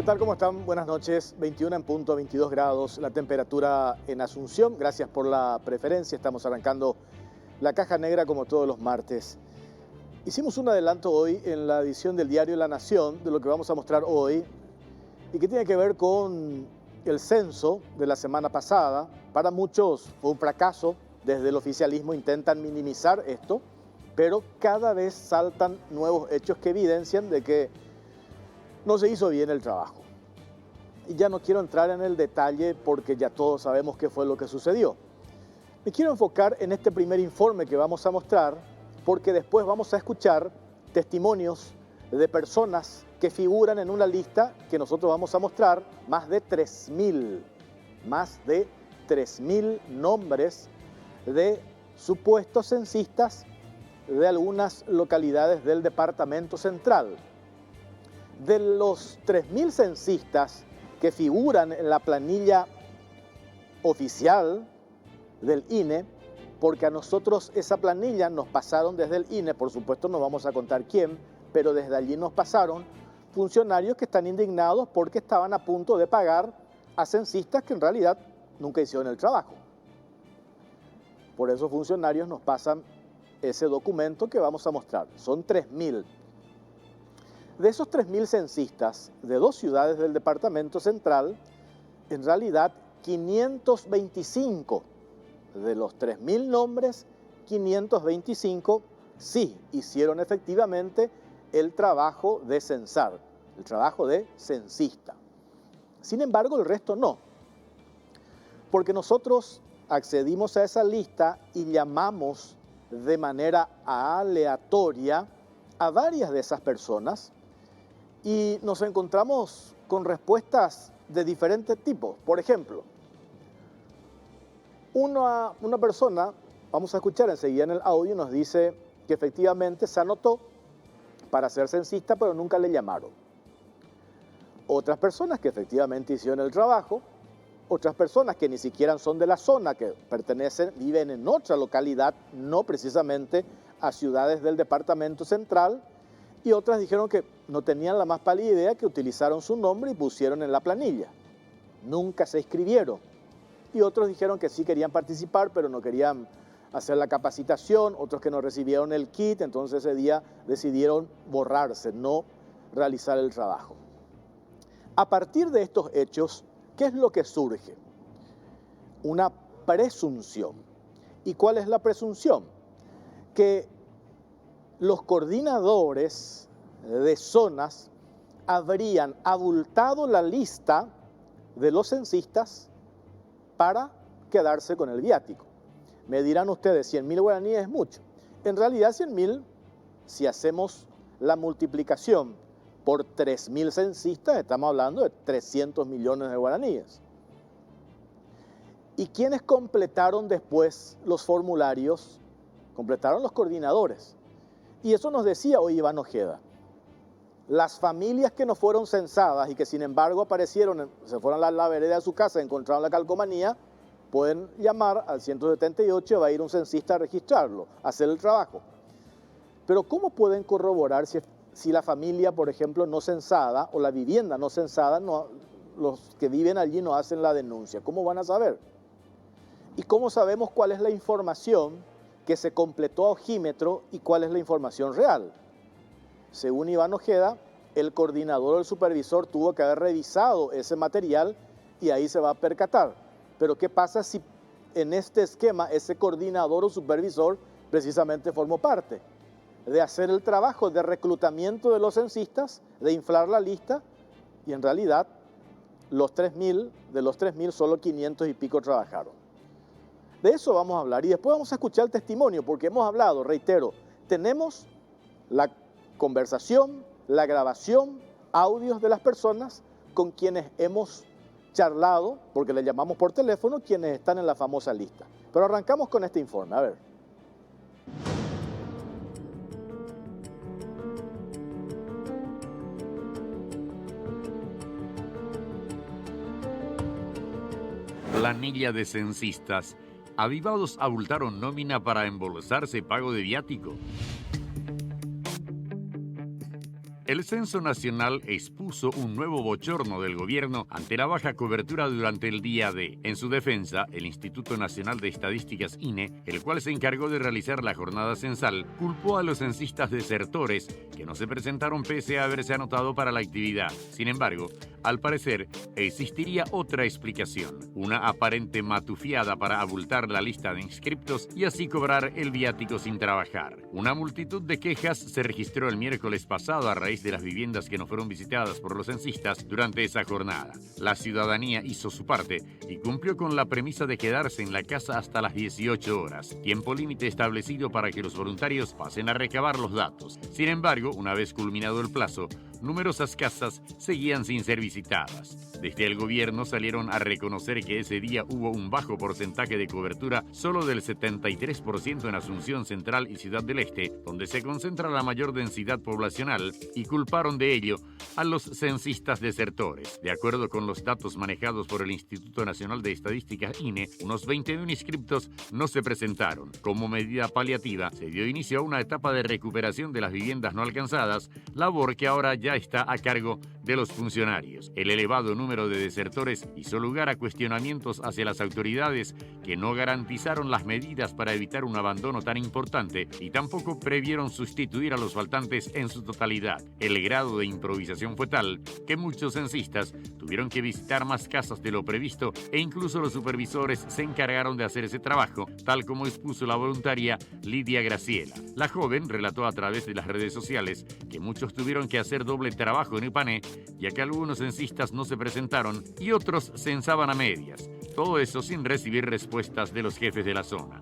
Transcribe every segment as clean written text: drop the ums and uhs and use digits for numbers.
tal? ¿Cómo están? Buenas noches. 21 en punto, 22 grados la temperatura en Asunción. Gracias por la preferencia. Estamos arrancando la caja negra como todos los martes. Hicimos un adelanto hoy en la edición del diario La Nación de lo que vamos a mostrar hoy y que tiene que ver con el censo de la semana pasada. Para muchos fue un fracaso. Desde el oficialismo intentan minimizar esto, pero cada vez saltan nuevos hechos que evidencian de que no se hizo bien el trabajo. Y ya no quiero entrar en el detalle porque ya todos sabemos qué fue lo que sucedió. Me quiero enfocar en este primer informe que vamos a mostrar porque después vamos a escuchar testimonios de personas que figuran en una lista que nosotros vamos a mostrar, más de 3.000 nombres de supuestos censistas de algunas localidades del Departamento Central. De los 3.000 censistas que figuran en la planilla oficial del INE, porque a nosotros esa planilla nos pasaron desde el INE, por supuesto no vamos a contar quién, pero desde allí nos pasaron funcionarios que están indignados porque estaban a punto de pagar a censistas que en realidad nunca hicieron el trabajo. Por esos funcionarios nos pasan ese documento que vamos a mostrar. Son 3.000. De esos 3.000 censistas de dos ciudades del Departamento Central, en realidad 525 de los 3.000 nombres, 525 sí hicieron efectivamente el trabajo de censar, el trabajo de censista. Sin embargo, el resto no, porque nosotros accedimos a esa lista y llamamos de manera aleatoria a varias de esas personas y nos encontramos con respuestas de diferentes tipos. Por ejemplo, una persona, vamos a escuchar enseguida en el audio, nos dice que efectivamente se anotó para ser censista, pero nunca le llamaron. Otras personas que efectivamente hicieron el trabajo, otras personas que ni siquiera son de la zona, que viven en otra localidad, no precisamente a ciudades del Departamento Central, y otras dijeron que no tenían la más pálida idea, que utilizaron su nombre y pusieron en la planilla. Nunca se inscribieron. Y otros dijeron que sí querían participar, pero no querían hacer la capacitación, otros que no recibieron el kit, entonces ese día decidieron borrarse, no realizar el trabajo. A partir de estos hechos, ¿qué es lo que surge? Una presunción. ¿Y cuál es la presunción? Que los coordinadores de zonas habrían abultado la lista de los censistas para quedarse con el viático. Me dirán ustedes, 100.000 guaraníes es mucho. En realidad 100.000, si hacemos la multiplicación por 3.000 censistas, estamos hablando de 300 millones de guaraníes. ¿Y quiénes completaron después los formularios? Completaron los coordinadores. Y eso nos decía hoy Iván Ojeda. Las familias que no fueron censadas y que sin embargo aparecieron, se fueron a la vereda de su casa, encontraron la calcomanía, pueden llamar al 178, va a ir un censista a registrarlo, a hacer el trabajo. Pero ¿cómo pueden corroborar si la familia, por ejemplo, no censada o la vivienda no censada, los que viven allí no hacen la denuncia? ¿Cómo van a saber? ¿Y cómo sabemos cuál es la información que se completó a ojímetro y cuál es la información real? Según Iván Ojeda, el coordinador o el supervisor tuvo que haber revisado ese material y ahí se va a percatar. Pero ¿qué pasa si en este esquema ese coordinador o supervisor precisamente formó parte de hacer el trabajo de reclutamiento de los censistas, de inflar la lista y en realidad de los 3.000 solo 500 y pico trabajaron? De eso vamos a hablar y después vamos a escuchar el testimonio porque hemos hablado, reitero, tenemos la conversación, la grabación, audios de las personas con quienes hemos charlado, porque le llamamos por teléfono, quienes están en la famosa lista. Pero arrancamos con este informe, a ver. Planilla de censistas. Avivados abultaron nómina para embolsarse pago de viático. El Censo Nacional expuso un nuevo bochorno del gobierno ante la baja cobertura durante el día D. En su defensa, el Instituto Nacional de Estadísticas INE, el cual se encargó de realizar la jornada censal, culpó a los censistas desertores que no se presentaron pese a haberse anotado para la actividad. Sin embargo, al parecer, existiría otra explicación, una aparente matufiada para abultar la lista de inscriptos y así cobrar el viático sin trabajar. Una multitud de quejas se registró el miércoles pasado a raíz de las viviendas que no fueron visitadas por los censistas durante esa jornada. La ciudadanía hizo su parte y cumplió con la premisa de quedarse en la casa hasta las 18 horas, tiempo límite establecido para que los voluntarios pasen a recabar los datos. Sin embargo, una vez culminado el plazo, numerosas casas seguían sin ser visitadas. Desde el gobierno salieron a reconocer que ese día hubo un bajo porcentaje de cobertura, solo del 73% en Asunción Central y Ciudad del Este, donde se concentra la mayor densidad poblacional, y culparon de ello a los censistas desertores. De acuerdo con los datos manejados por el Instituto Nacional de Estadísticas INE, unos 20.000 inscriptos no se presentaron. Como medida paliativa, se dio inicio a una etapa de recuperación de las viviendas no alcanzadas, labor que ahora ya está a cargo de los funcionarios. El elevado número de desertores hizo lugar a cuestionamientos hacia las autoridades que no garantizaron las medidas para evitar un abandono tan importante y tampoco previeron sustituir a los faltantes en su totalidad. El grado de improvisación fue tal que muchos censistas tuvieron que visitar más casas de lo previsto e incluso los supervisores se encargaron de hacer ese trabajo, tal como expuso la voluntaria Lidia Graciela. La joven relató a través de las redes sociales que muchos tuvieron que hacer doble trabajo en Ipané, ya que algunos censistas no se presentaron y otros censaban a medias. Todo eso sin recibir respuestas de los jefes de la zona.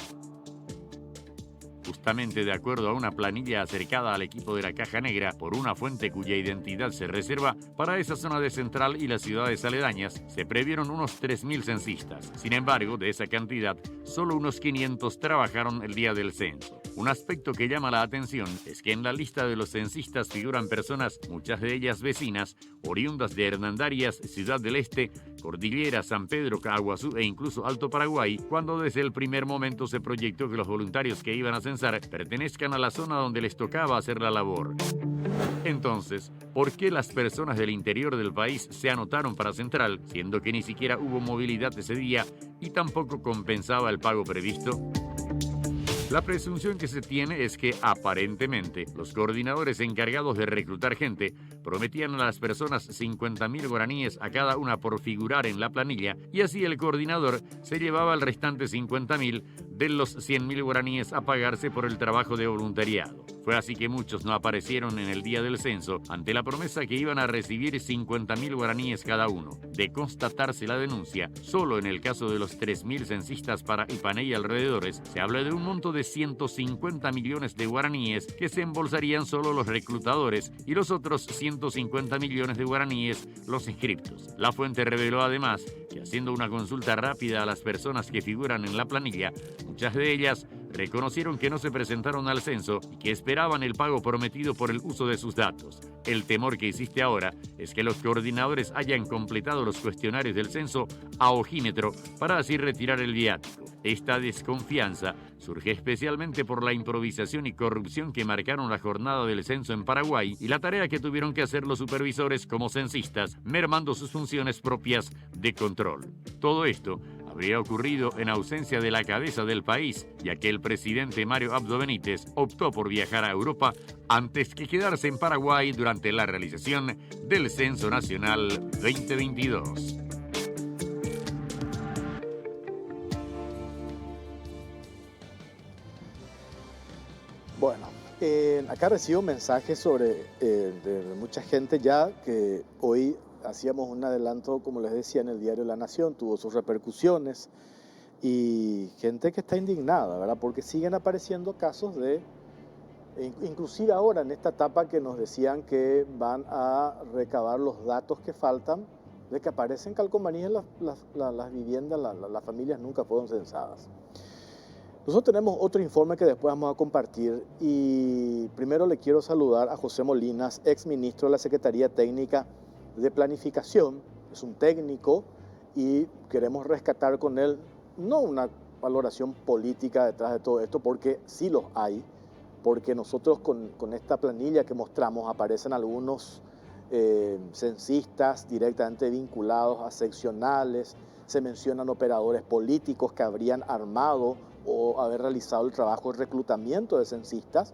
Justamente de acuerdo a una planilla acercada al equipo de la Caja Negra por una fuente cuya identidad se reserva, para esa zona de Central y las ciudades aledañas se previeron unos 3.000 censistas. Sin embargo, de esa cantidad, solo unos 500 trabajaron el día del censo. Un aspecto que llama la atención es que en la lista de los censistas figuran personas, muchas de ellas vecinas, oriundas de Hernandarias, Ciudad del Este, Cordillera, San Pedro, Caaguazú e incluso Alto Paraguay, cuando desde el primer momento se proyectó que los voluntarios que iban a censar pertenezcan a la zona donde les tocaba hacer la labor. Entonces, ¿por qué las personas del interior del país se anotaron para Central, siendo que ni siquiera hubo movilidad ese día y tampoco compensaba el pago previsto? La presunción que se tiene es que, aparentemente, los coordinadores encargados de reclutar gente prometían a las personas 50.000 guaraníes a cada una por figurar en la planilla y así el coordinador se llevaba el restante 50.000 de los 100.000 guaraníes a pagarse por el trabajo de voluntariado. Fue así que muchos no aparecieron en el día del censo ante la promesa que iban a recibir 50.000 guaraníes cada uno. De constatarse la denuncia, solo en el caso de los 3.000 censistas para Ipané y alrededores, se habla de un monto de 150 millones de guaraníes que se embolsarían solo los reclutadores y los otros 150 millones de guaraníes los inscriptos. La fuente reveló además que haciendo una consulta rápida a las personas que figuran en la planilla, muchas de ellas reconocieron que no se presentaron al censo y que esperaban el pago prometido por el uso de sus datos. El temor que existe ahora es que los coordinadores hayan completado los cuestionarios del censo a ojímetro para así retirar el viático. Esta desconfianza surge especialmente por la improvisación y corrupción que marcaron la jornada del censo en Paraguay y la tarea que tuvieron que hacer los supervisores como censistas, mermando sus funciones propias de control. Todo esto habría ocurrido en ausencia de la cabeza del país, ya que el presidente Mario Abdo Benítez optó por viajar a Europa antes que quedarse en Paraguay durante la realización del Censo Nacional 2022. Bueno, acá recibo mensajes de mucha gente ya que hoy hacíamos un adelanto, como les decía, en el diario La Nación, tuvo sus repercusiones y gente que está indignada, ¿verdad? Porque siguen apareciendo casos inclusive ahora en esta etapa que nos decían que van a recabar los datos que faltan, de que aparecen calcomanías en las viviendas, las familias nunca fueron censadas. Nosotros tenemos otro informe que después vamos a compartir y primero le quiero saludar a José Molinas, ex ministro de la Secretaría Técnica de Planificación. Es un técnico y queremos rescatar con él no una valoración política detrás de todo esto, porque sí los hay, porque nosotros con esta planilla que mostramos aparecen algunos censistas directamente vinculados a seccionales, se mencionan operadores políticos que habrían armado o haber realizado el trabajo de reclutamiento de censistas,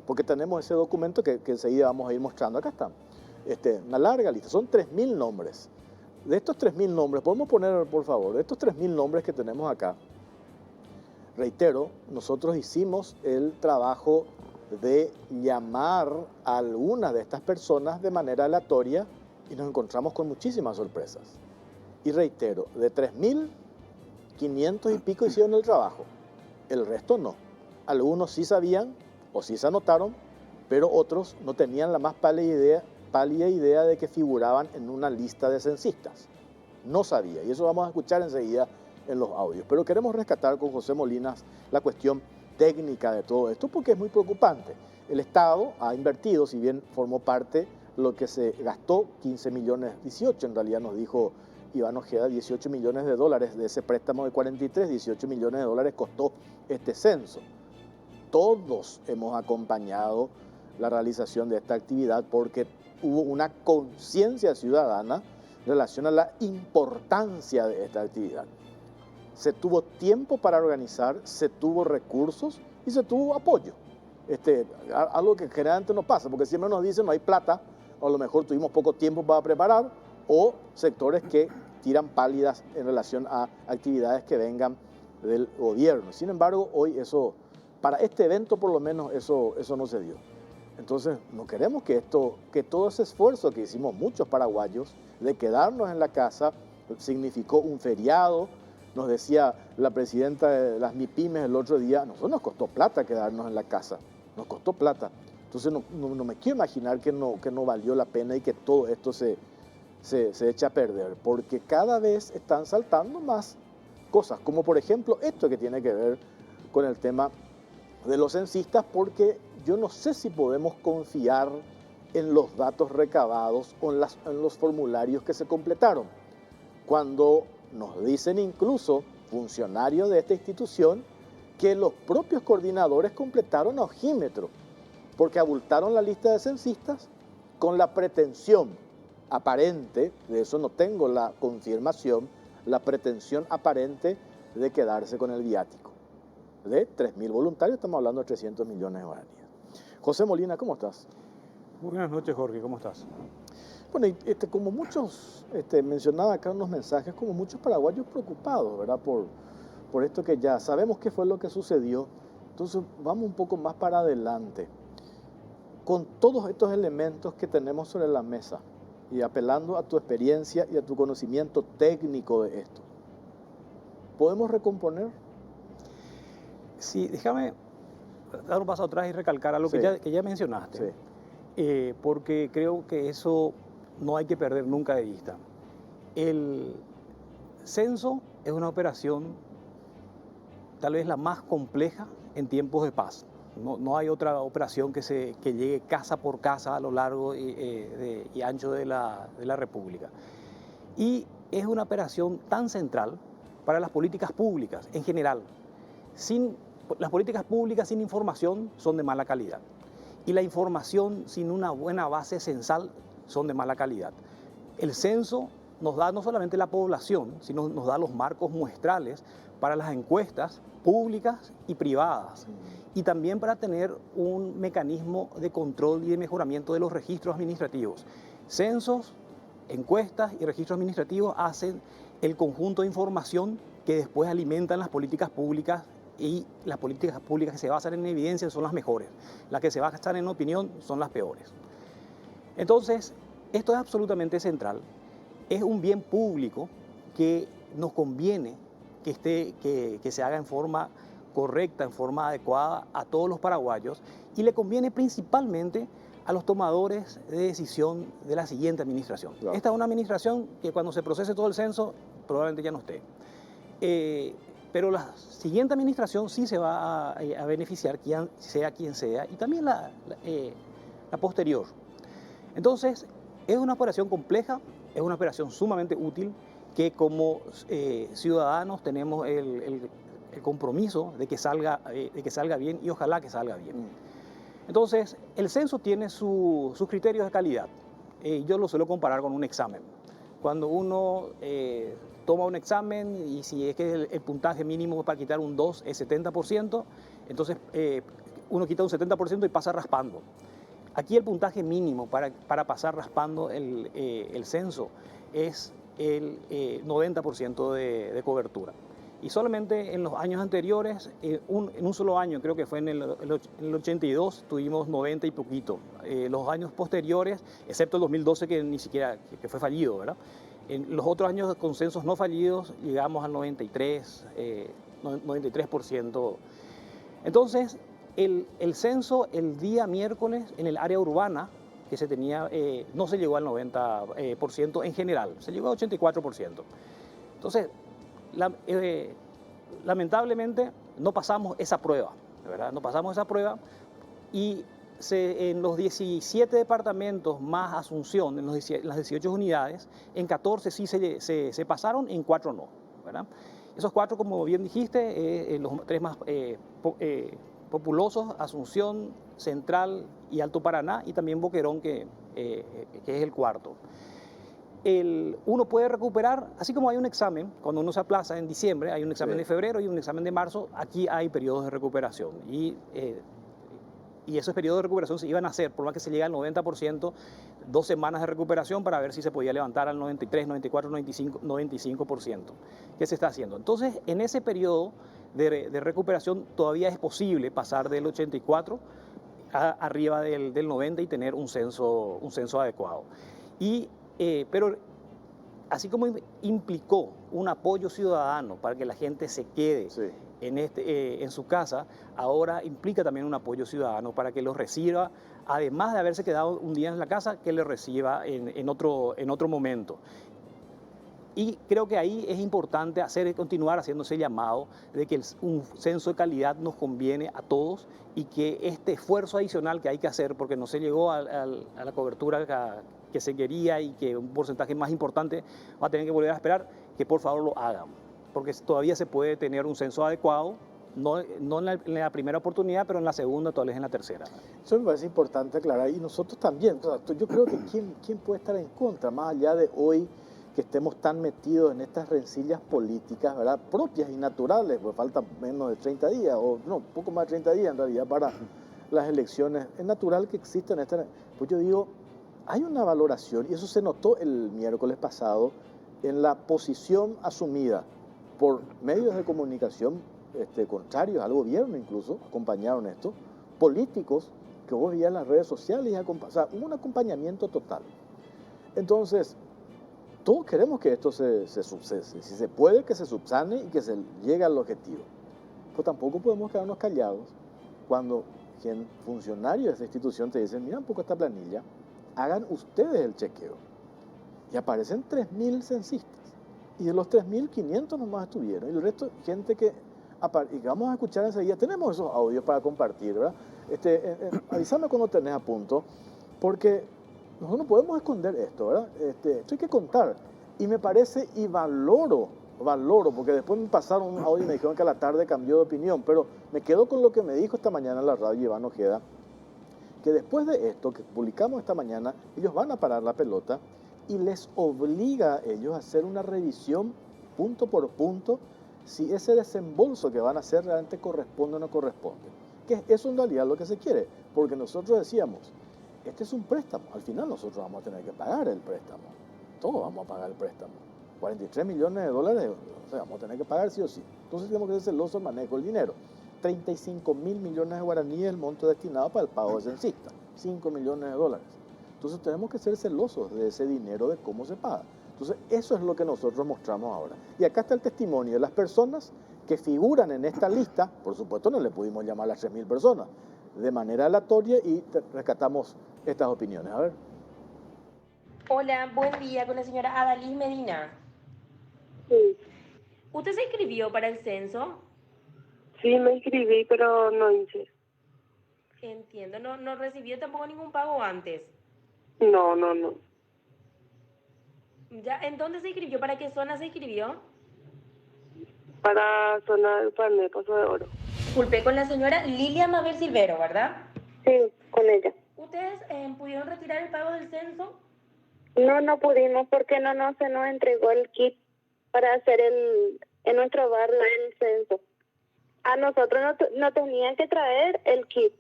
porque tenemos ese documento que enseguida vamos a ir mostrando. Acá está, una larga lista, son 3.000 nombres. De estos 3.000 nombres, podemos poner, por favor, de estos 3.000 nombres que tenemos acá, reitero, nosotros hicimos el trabajo de llamar a algunas de estas personas de manera aleatoria y nos encontramos con muchísimas sorpresas. Y reitero, de 3.500 y pico hicieron el trabajo, el resto no. Algunos sí sabían o sí se anotaron, pero otros no tenían la más pálida idea de que figuraban en una lista de censistas. No sabía, y eso vamos a escuchar enseguida en los audios. Pero queremos rescatar con José Molinas la cuestión técnica de todo esto, porque es muy preocupante. El Estado ha invertido, si bien formó parte lo que se gastó, 15 millones, 18 en realidad nos dijo Iván Ojeda, 18 millones de dólares de ese préstamo de 43, 18 millones de dólares costó este censo. Todos hemos acompañado la realización de esta actividad porque hubo una conciencia ciudadana en relación a la importancia de esta actividad. Se tuvo tiempo para organizar, se tuvo recursos y se tuvo apoyo. Algo que generalmente no pasa, porque siempre nos dicen no hay plata, o a lo mejor tuvimos poco tiempo para preparar, o sectores que tiran pálidas en relación a actividades que vengan del gobierno. Sin embargo, hoy eso, para este evento por lo menos, eso no se dio. Entonces, no queremos que todo ese esfuerzo que hicimos muchos paraguayos de quedarnos en la casa, significó un feriado. Nos decía la presidenta de las MIPYMES el otro día, a nosotros nos costó plata quedarnos en la casa, nos costó plata. Entonces no me quiero imaginar que no valió la pena y que todo esto se echa a perder, porque cada vez están saltando más cosas, como por ejemplo esto que tiene que ver con el tema de los censistas, porque yo no sé si podemos confiar en los datos recabados o en los formularios que se completaron, cuando nos dicen incluso funcionarios de esta institución que los propios coordinadores completaron a ojímetro, porque abultaron la lista de censistas con la pretensión aparente, de eso no tengo la confirmación, la pretensión aparente de quedarse con el viático. De 3.000 voluntarios, estamos hablando de 300 millones de guaraníes. José Molina, ¿cómo estás? Buenas noches, Jorge, ¿cómo estás? Bueno, como muchos, mencionaba acá unos mensajes, como muchos paraguayos preocupados, ¿verdad? Por esto que ya sabemos qué fue lo que sucedió. Entonces, vamos un poco más para adelante. Con todos estos elementos que tenemos sobre la mesa y apelando a tu experiencia y a tu conocimiento técnico de esto, ¿podemos recomponer? Sí, déjame dar un paso atrás y recalcar algo Sí. que ya mencionaste, Sí. porque creo que eso no hay que perder nunca de vista. El censo es una operación tal vez la más compleja en tiempos de paz. No hay otra operación que llegue casa por casa a lo largo y ancho de la República. Y es una operación tan central para las políticas públicas en general. Las políticas públicas sin información son de mala calidad. Y la información sin una buena base censal son de mala calidad. El censo nos da no solamente la población, sino nos da los marcos muestrales para las encuestas públicas y privadas. Y también para tener un mecanismo de control y de mejoramiento de los registros administrativos. Censos, encuestas y registros administrativos hacen el conjunto de información que después alimentan las políticas públicas, y las políticas públicas que se basan en evidencia son las mejores. Las que se basan en opinión son las peores. Entonces, esto es absolutamente central. Es un bien público que nos conviene que se haga en forma correcta, en forma adecuada a todos los paraguayos, y le conviene principalmente a los tomadores de decisión de la siguiente administración. Claro. Esta es una administración que cuando se procese todo el censo probablemente ya no esté. Pero la siguiente administración sí se va a beneficiar, quien sea, y también la posterior. Entonces, es una operación compleja, es una operación sumamente útil, que como ciudadanos tenemos el compromiso de que salga bien, y ojalá que salga bien. Entonces, el censo tiene sus criterios de calidad. Yo lo suelo comparar con un examen. Cuando uno toma un examen y si es que el puntaje mínimo para quitar un 2 es 70%, entonces uno quita un 70% y pasa raspando. Aquí el puntaje mínimo para pasar raspando el censo es el 90% de cobertura. Y solamente en los años anteriores, en un solo año, creo que fue en el 82, tuvimos 90 y poquito. Los años posteriores, excepto el 2012 que ni siquiera que fue fallido, ¿verdad? En los otros años con censos no fallidos llegamos al 93%. Entonces, el censo el día miércoles en el área urbana que se tenía, no se llegó al 90% en general, se llegó al 84%. Entonces, lamentablemente no pasamos esa prueba, ¿verdad? No pasamos esa prueba y en los 17 departamentos más Asunción, en las 18 unidades, en 14 sí se pasaron, en 4 no, ¿verdad? Esos 4, como bien dijiste, los 3 más populosos, Asunción, Central y Alto Paraná, y también Boquerón, que es el cuarto. Uno puede recuperar, así como hay un examen, cuando uno se aplaza en diciembre, hay un examen de febrero y un examen de marzo, aquí hay periodos de recuperación. Y esos periodos de recuperación se iban a hacer, por más que se llegue al 90%, 2 semanas de recuperación para ver si se podía levantar al 93, 94, 95%. ¿Qué se está haciendo? Entonces, en ese periodo de recuperación todavía es posible pasar del 84 arriba del 90 y tener un censo adecuado. Pero así como implicó un apoyo ciudadano para que la gente se quede en su casa, ahora implica también un apoyo ciudadano para que los reciba, además de haberse quedado un día en la casa, que le reciba en otro momento. Y creo que ahí es importante continuar haciendo ese llamado de que un censo de calidad nos conviene a todos y que este esfuerzo adicional que hay que hacer, porque no se llegó a la cobertura que se quería y que un porcentaje más importante va a tener que volver a esperar, que por favor lo hagan, porque todavía se puede tener un censo adecuado, no en la primera oportunidad, pero en la segunda, tal vez en la tercera. Eso me parece importante aclarar, y nosotros también. Yo creo que ¿quién puede estar en contra, más allá de hoy que estemos tan metidos en estas rencillas políticas, ¿verdad?, propias y naturales, pues faltan menos de 30 días, o no, poco más de 30 días en realidad para las elecciones. Es natural que existan estas. Pues yo digo, hay una valoración, y eso se notó el miércoles pasado, en la posición asumida por medios de comunicación contrarios al gobierno, incluso acompañaron esto, políticos que vos veías en las redes sociales, o sea, hubo un acompañamiento total. Entonces, todos queremos que esto si se puede, que se subsane y que se llegue al objetivo. Pero tampoco podemos quedarnos callados cuando funcionarios de esta institución te dicen, mira un poco esta planilla, hagan ustedes el chequeo. Y aparecen 3.000 censistas. Y de los 3.500 nomás estuvieron. Y el resto, gente que vamos a escuchar enseguida. Tenemos esos audios para compartir, ¿verdad? Avísame cuando tenés a punto, porque nosotros no podemos esconder esto, ¿verdad? Esto hay que contar. Y me parece, y valoro, porque después me pasaron un audio y me dijeron que a la tarde cambió de opinión, pero me quedo con lo que me dijo esta mañana en la radio Iván Ojeda, que después de esto que publicamos esta mañana, ellos van a parar la pelota y les obliga a ellos a hacer una revisión punto por punto si ese desembolso que van a hacer realmente corresponde o no corresponde. Que eso en realidad es lo que se quiere, porque nosotros decíamos, este es un préstamo, al final nosotros vamos a tener que pagar el préstamo, todos vamos a pagar el préstamo, 43 millones de dólares, o sea, vamos a tener que pagar sí o sí. Entonces tenemos que ser celosos el manejo del dinero. 35.000 millones de guaraníes el monto destinado para el pago de censistas, 5 millones de dólares. Entonces tenemos que ser celosos de ese dinero, de cómo se paga. Entonces eso es lo que nosotros mostramos ahora. Y acá está el testimonio de las personas que figuran en esta lista. Por supuesto no le pudimos llamar a las 3.000 personas de manera aleatoria y rescatamos estas opiniones. A ver. Hola, buen día, con la señora Adalys Medina. Sí, ¿Usted se inscribió para el censo? sí me inscribí, pero no hice. Entiendo, no recibió tampoco ningún pago antes. No. ¿Ya? ¿En dónde se inscribió? ¿Para qué zona se inscribió? Para zona del Paso de Oro. Disculpe, con la señora Lilia Mabel Silvero, ¿verdad? Sí, con ella. ¿Ustedes pudieron retirar el pago del censo? No, no pudimos porque no se nos entregó el kit para hacer en nuestro barrio el censo. A nosotros no tenían que traer el kit.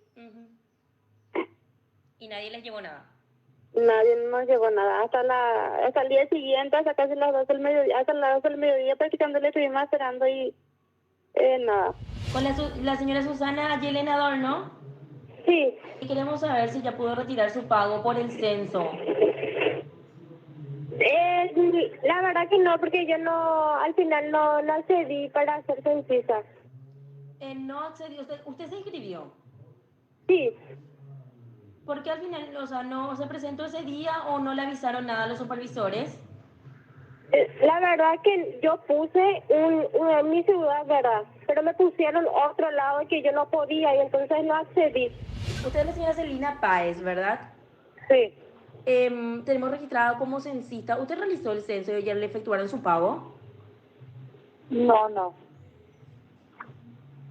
Y nadie les llevó nada. Nadie nos llegó nada. Hasta el día siguiente, hasta casi las 12 del mediodía, hasta las 12 del mediodía prácticamente le estuvimos esperando y nada. Con la señora Susana Yelena Adorno, Sí, y queremos saber si ya pudo retirar su pago por el censo. la verdad que no, porque yo al final no accedí para hacer censista. No accedió, usted se inscribió. Sí, ¿Por qué al final, o sea, no se presentó ese día o no le avisaron nada a los supervisores? la verdad que yo puse mi ciudad, ¿verdad? Pero me pusieron otro lado que yo no podía y entonces no accedí. Usted es la señora Celina Páez, ¿verdad? Sí, Tenemos registrado como censista. ¿Usted realizó el censo y ayer le efectuaron su pago? no.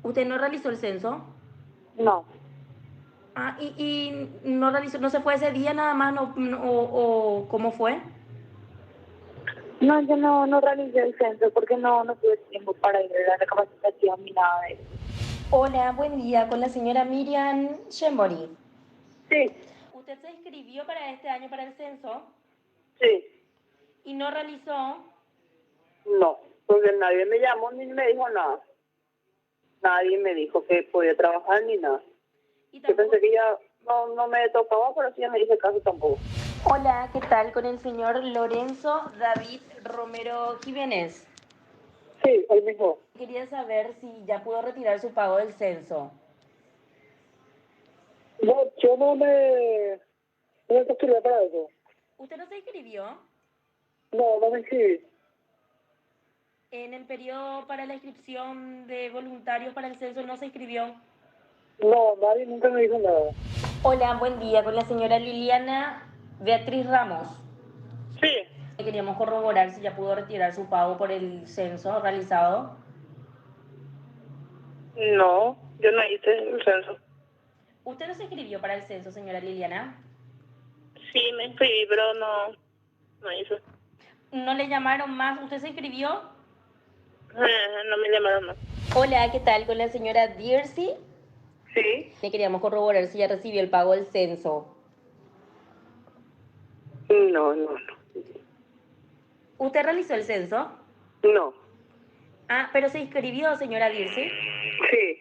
¿Usted no realizó el censo? No. Ah, y no realizó, no se fue ese día nada más, o ¿cómo fue? No, yo no realicé el censo porque no tuve tiempo para ir a la recapacitación ni nada de eso. Hola, buen día, con la señora Miriam Shembori. Sí, ¿Usted se inscribió para este año para el censo sí. y no realizó? No, porque nadie me llamó ni me dijo nada. Nadie me dijo que podía trabajar ni nada. Y Yo tampoco... pensé que ya no me tocaba, pero sí ya me hice caso tampoco. Hola, ¿qué tal? Con el señor Lorenzo David Romero Jiménez. Sí, el mismo. Quería saber si ya pudo retirar su pago del censo. No, yo no me postulé para eso. ¿Usted no se inscribió? No me inscribí. En el periodo para la inscripción de voluntarios para el censo no se inscribió. No, nadie nunca me dijo nada. Hola, buen día, con la señora Liliana Beatriz Ramos. Sí. Queríamos corroborar si ya pudo retirar su pago por el censo realizado. No, yo no hice el censo. ¿Usted no se inscribió para el censo, señora Liliana? Sí, me inscribí, pero no hice. ¿No le llamaron más? ¿Usted se inscribió? No me llamaron más. Hola, ¿qué tal? Con la señora Dircy. Sí. Le queríamos corroborar si ya recibió el pago del censo. No. ¿Usted realizó el censo? No. Ah, pero se inscribió, señora Dircy. Sí.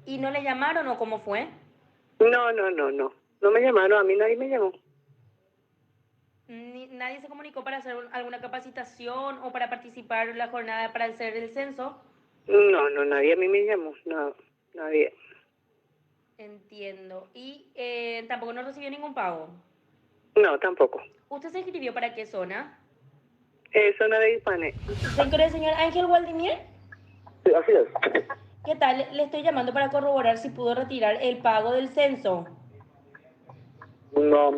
¿Y no le llamaron o cómo fue? No. No me llamaron, a mí nadie me llamó. ¿Nadie se comunicó para hacer alguna capacitación o para participar en la jornada para hacer el censo? No, nadie a mí me llamó. No, nadie. Entiendo. ¿Y tampoco no recibió ningún pago? No, tampoco. ¿Usted se inscribió para qué zona? Zona de Hispane. ¿Con el señor Ángel Waldimir? Sí, así es. ¿Qué tal? Le estoy llamando para corroborar si pudo retirar el pago del censo. No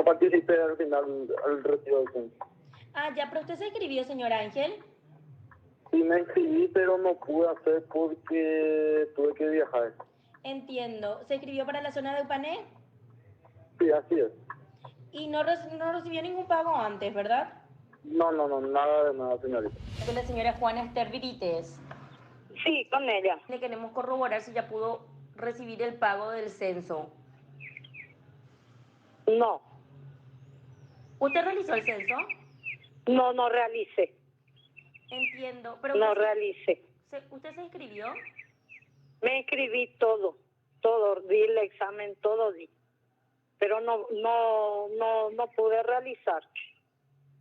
participé al final al retiro del censo. Ah, ya, pero usted se inscribió, señor Ángel. Sí me inscribí, pero no pude hacer porque tuve que viajar. Entiendo. ¿Se inscribió para la zona de Upané? Sí, así es. Y no recibió ningún pago antes, ¿verdad? No, nada de nada, señorita. Con la señora Juana Esther Virites. Sí, con ella. Le queremos corroborar si ya pudo recibir el pago del censo. No, ¿Usted realizó el censo? no realicé. Entiendo. Pero No realicé. ¿usted se inscribió? Me inscribí todo, di el examen, todo di. Pero no pude realizar.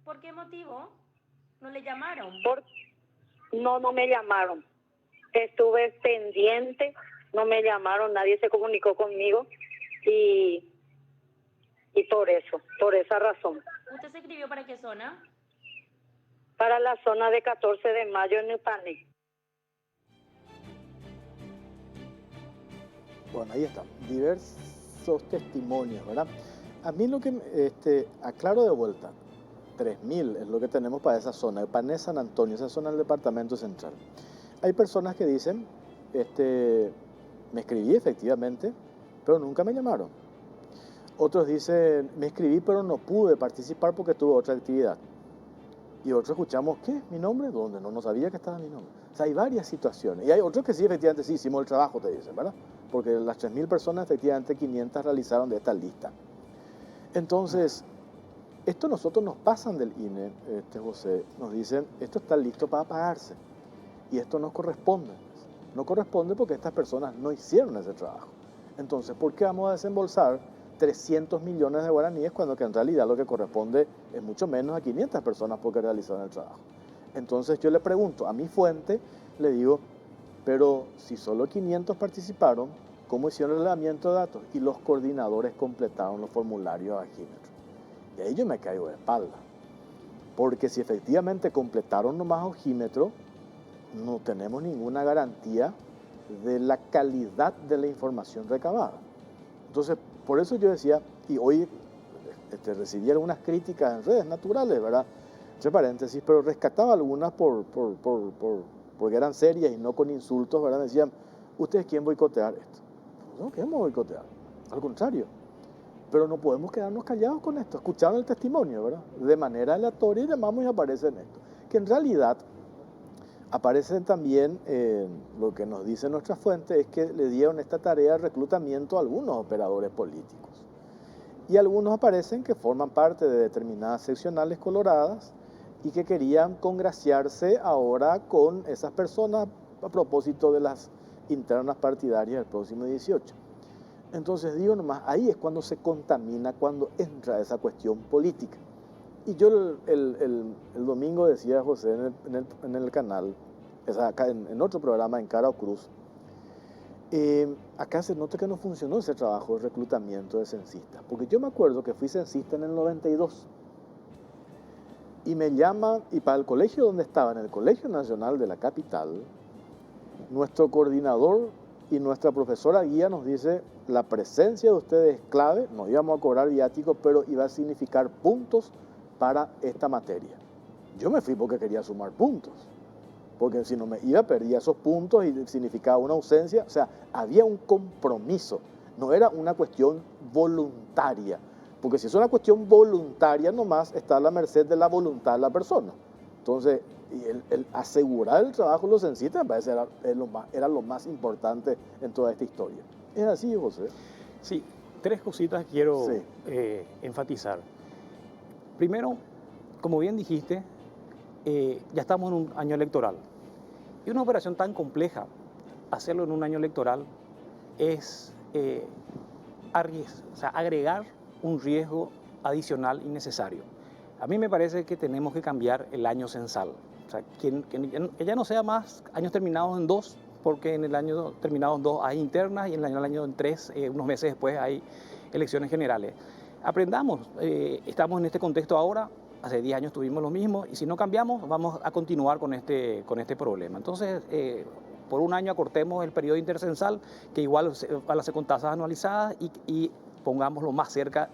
¿Por qué motivo? ¿No le llamaron? No me llamaron. Estuve pendiente, no me llamaron, nadie se comunicó conmigo y por esa razón. ¿Usted se inscribió para qué zona? Para la zona de 14 de mayo en Upané. Bueno, ahí están, diversos testimonios, ¿verdad? A mí lo que, aclaro de vuelta, 3.000 es lo que tenemos para esa zona, Pané, San Antonio, esa zona del departamento central. Hay personas que dicen, me escribí efectivamente, pero nunca me llamaron. Otros dicen, me escribí pero no pude participar porque tuve otra actividad. Y otros escuchamos, ¿qué? ¿Mi nombre? ¿Dónde? No sabía que estaba mi nombre. O sea, hay varias situaciones. Y hay otros que sí, efectivamente, sí hicimos el trabajo, te dicen, ¿verdad? Porque las 3.000 personas, efectivamente, 500 realizaron de esta lista. Entonces, esto nosotros nos pasan del INE, José, nos dicen, esto está listo para pagarse. Y esto no corresponde. No corresponde porque estas personas no hicieron ese trabajo. Entonces, ¿por qué vamos a desembolsar 300 millones de guaraníes cuando que en realidad lo que corresponde es mucho menos a 500 personas porque realizaron el trabajo? Entonces yo le pregunto a mi fuente, le digo, pero si solo 500 participaron, ¿cómo hicieron el levantamiento de datos? Y los coordinadores completaron los formularios a Agímetro. Y ahí yo me caigo de espalda. Porque si efectivamente completaron nomás Agímetro, no tenemos ninguna garantía de la calidad de la información recabada. Entonces, por eso yo decía, y hoy recibí algunas críticas en redes naturales, ¿verdad? Entre paréntesis, pero rescataba algunas porque eran serias y no con insultos, ¿verdad? Me decían, ¿ustedes quieren boicotear esto? No queremos boicotear, al contrario. Pero no podemos quedarnos callados con esto. Escucharon el testimonio, ¿verdad? De manera aleatoria y llamamos y aparecen esto. Que en realidad aparecen también, lo que nos dice nuestra fuente, es que le dieron esta tarea de reclutamiento a algunos operadores políticos. Y algunos aparecen que forman parte de determinadas seccionales coloradas y que querían congraciarse ahora con esas personas a propósito de las internas partidarias del próximo 18. Entonces digo nomás, ahí es cuando se contamina, cuando entra esa cuestión política. Y yo el domingo decía, José, en el canal, acá en otro programa, en Cara o Cruz, acá se nota que no funcionó ese trabajo de reclutamiento de censistas. Porque yo me acuerdo que fui censista en el 92. Y me llaman, y para el colegio donde estaba, en el Colegio Nacional de la Capital, nuestro coordinador y nuestra profesora guía nos dice, la presencia de ustedes es clave, nos íbamos a cobrar viáticos, pero iba a significar puntos para esta materia. Yo me fui porque quería sumar puntos, porque si no me iba perdía esos puntos y significaba una ausencia, o sea, había un compromiso, no era una cuestión voluntaria, porque si es una cuestión voluntaria nomás está a la merced de la voluntad de la persona. Entonces, el asegurar el trabajo de los censistas me parece era lo más importante en toda esta historia. ¿Es así, José? Sí, tres cositas quiero Sí. enfatizar. Primero, como bien dijiste, ya estamos en un año electoral. Y una operación tan compleja, hacerlo en un año electoral es agregar un riesgo adicional innecesario. A mí me parece que tenemos que cambiar el año censal. O sea, que ya no sea más años terminados en 2, porque en el año terminado en 2 hay internas y en el año en 3, unos meses después, hay elecciones generales. Aprendamos, estamos en este contexto ahora, hace 10 años tuvimos lo mismo, y si no cambiamos, vamos a continuar con este problema. Entonces, por un año acortemos el periodo intercensal, que igual van a ser con tasas anualizadas, y pongámoslo más cerca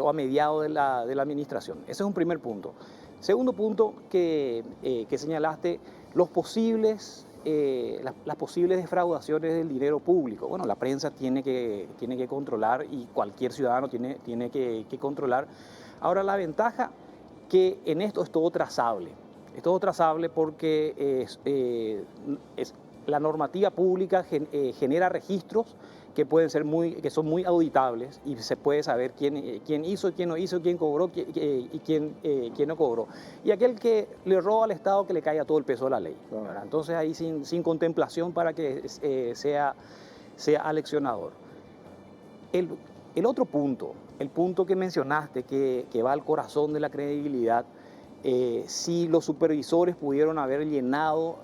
o a mediados de la administración. Ese es un primer punto. Segundo punto que señalaste, las posibles defraudaciones del dinero público. Bueno, la prensa tiene que controlar y cualquier ciudadano tiene que controlar. Ahora, la ventaja que en esto es todo trazable. Es todo trazable porque la normativa pública genera registros que son muy auditables y se puede saber quién hizo, quién no hizo, quién cobró y quién no cobró. Y aquel que le roba al Estado, que le caiga todo el peso de la ley. ¿Verdad? Entonces ahí sin contemplación para que sea aleccionador. El otro punto, el punto que mencionaste, que va al corazón de la credibilidad, si los supervisores pudieron haber llenado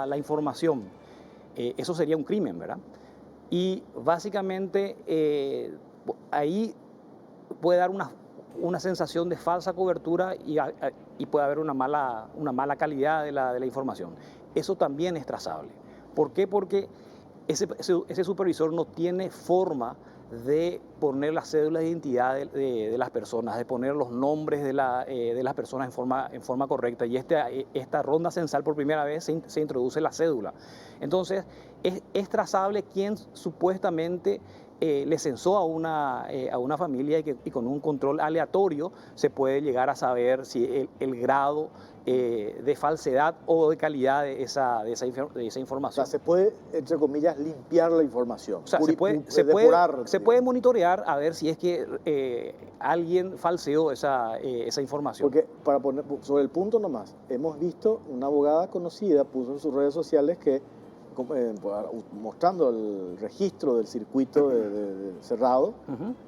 la información, eso sería un crimen, ¿verdad? Y básicamente ahí puede dar una sensación de falsa cobertura y puede haber una mala calidad de la información. Eso también es trazable. ¿Por qué? Porque ese supervisor no tiene forma de poner las cédulas de identidad de las personas, de poner los nombres de las personas en forma correcta. Y esta ronda censal por primera vez se introduce la cédula. Entonces, es trazable quién supuestamente le censó a una familia y con un control aleatorio se puede llegar a saber si el grado de falsedad o de calidad de esa O información. sea, se puede, entre comillas, limpiar la información. O sea, depurar, se puede digamos. monitorear a ver si es que alguien falseó esa información. Porque, para poner sobre el punto nomás, hemos visto una abogada conocida, puso en sus redes sociales que, mostrando el registro del circuito cerrado,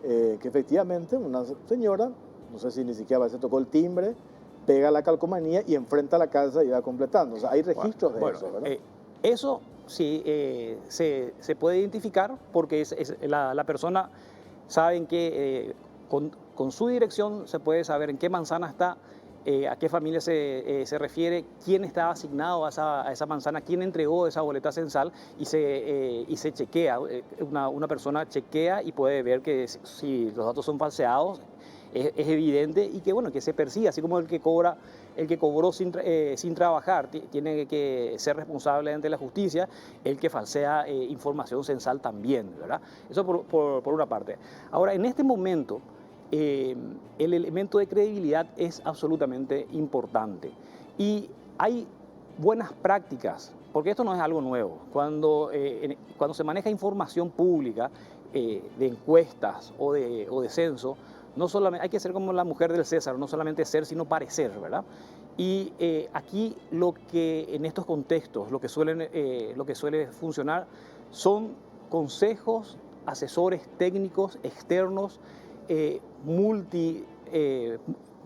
que efectivamente una señora, no sé si ni siquiera a veces tocó el timbre, pega la calcomanía y enfrenta la casa y va completando. O sea, hay registros de eso, ¿verdad? Eso sí se puede identificar porque la persona sabe que con su dirección se puede saber en qué manzana está, a qué familia se refiere, quién está asignado a esa manzana, quién entregó esa boleta censal y se chequea. Una persona chequea y puede ver que si los datos son falseados, es evidente y que, bueno, que se persiga, así como el que cobró sin trabajar tiene que ser responsable ante la justicia, el que falsea información censal también, ¿verdad? Eso por una parte. Ahora, en este momento, el elemento de credibilidad es absolutamente importante y hay buenas prácticas, porque esto no es algo nuevo. Cuando se maneja información pública de encuestas o de censo, no solamente hay que ser como la mujer del César, no solamente ser, sino parecer, ¿verdad? Y aquí lo que en estos contextos, lo que suele funcionar son consejos, asesores técnicos externos,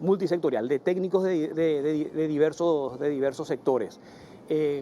multisectorial, de técnicos de diversos sectores.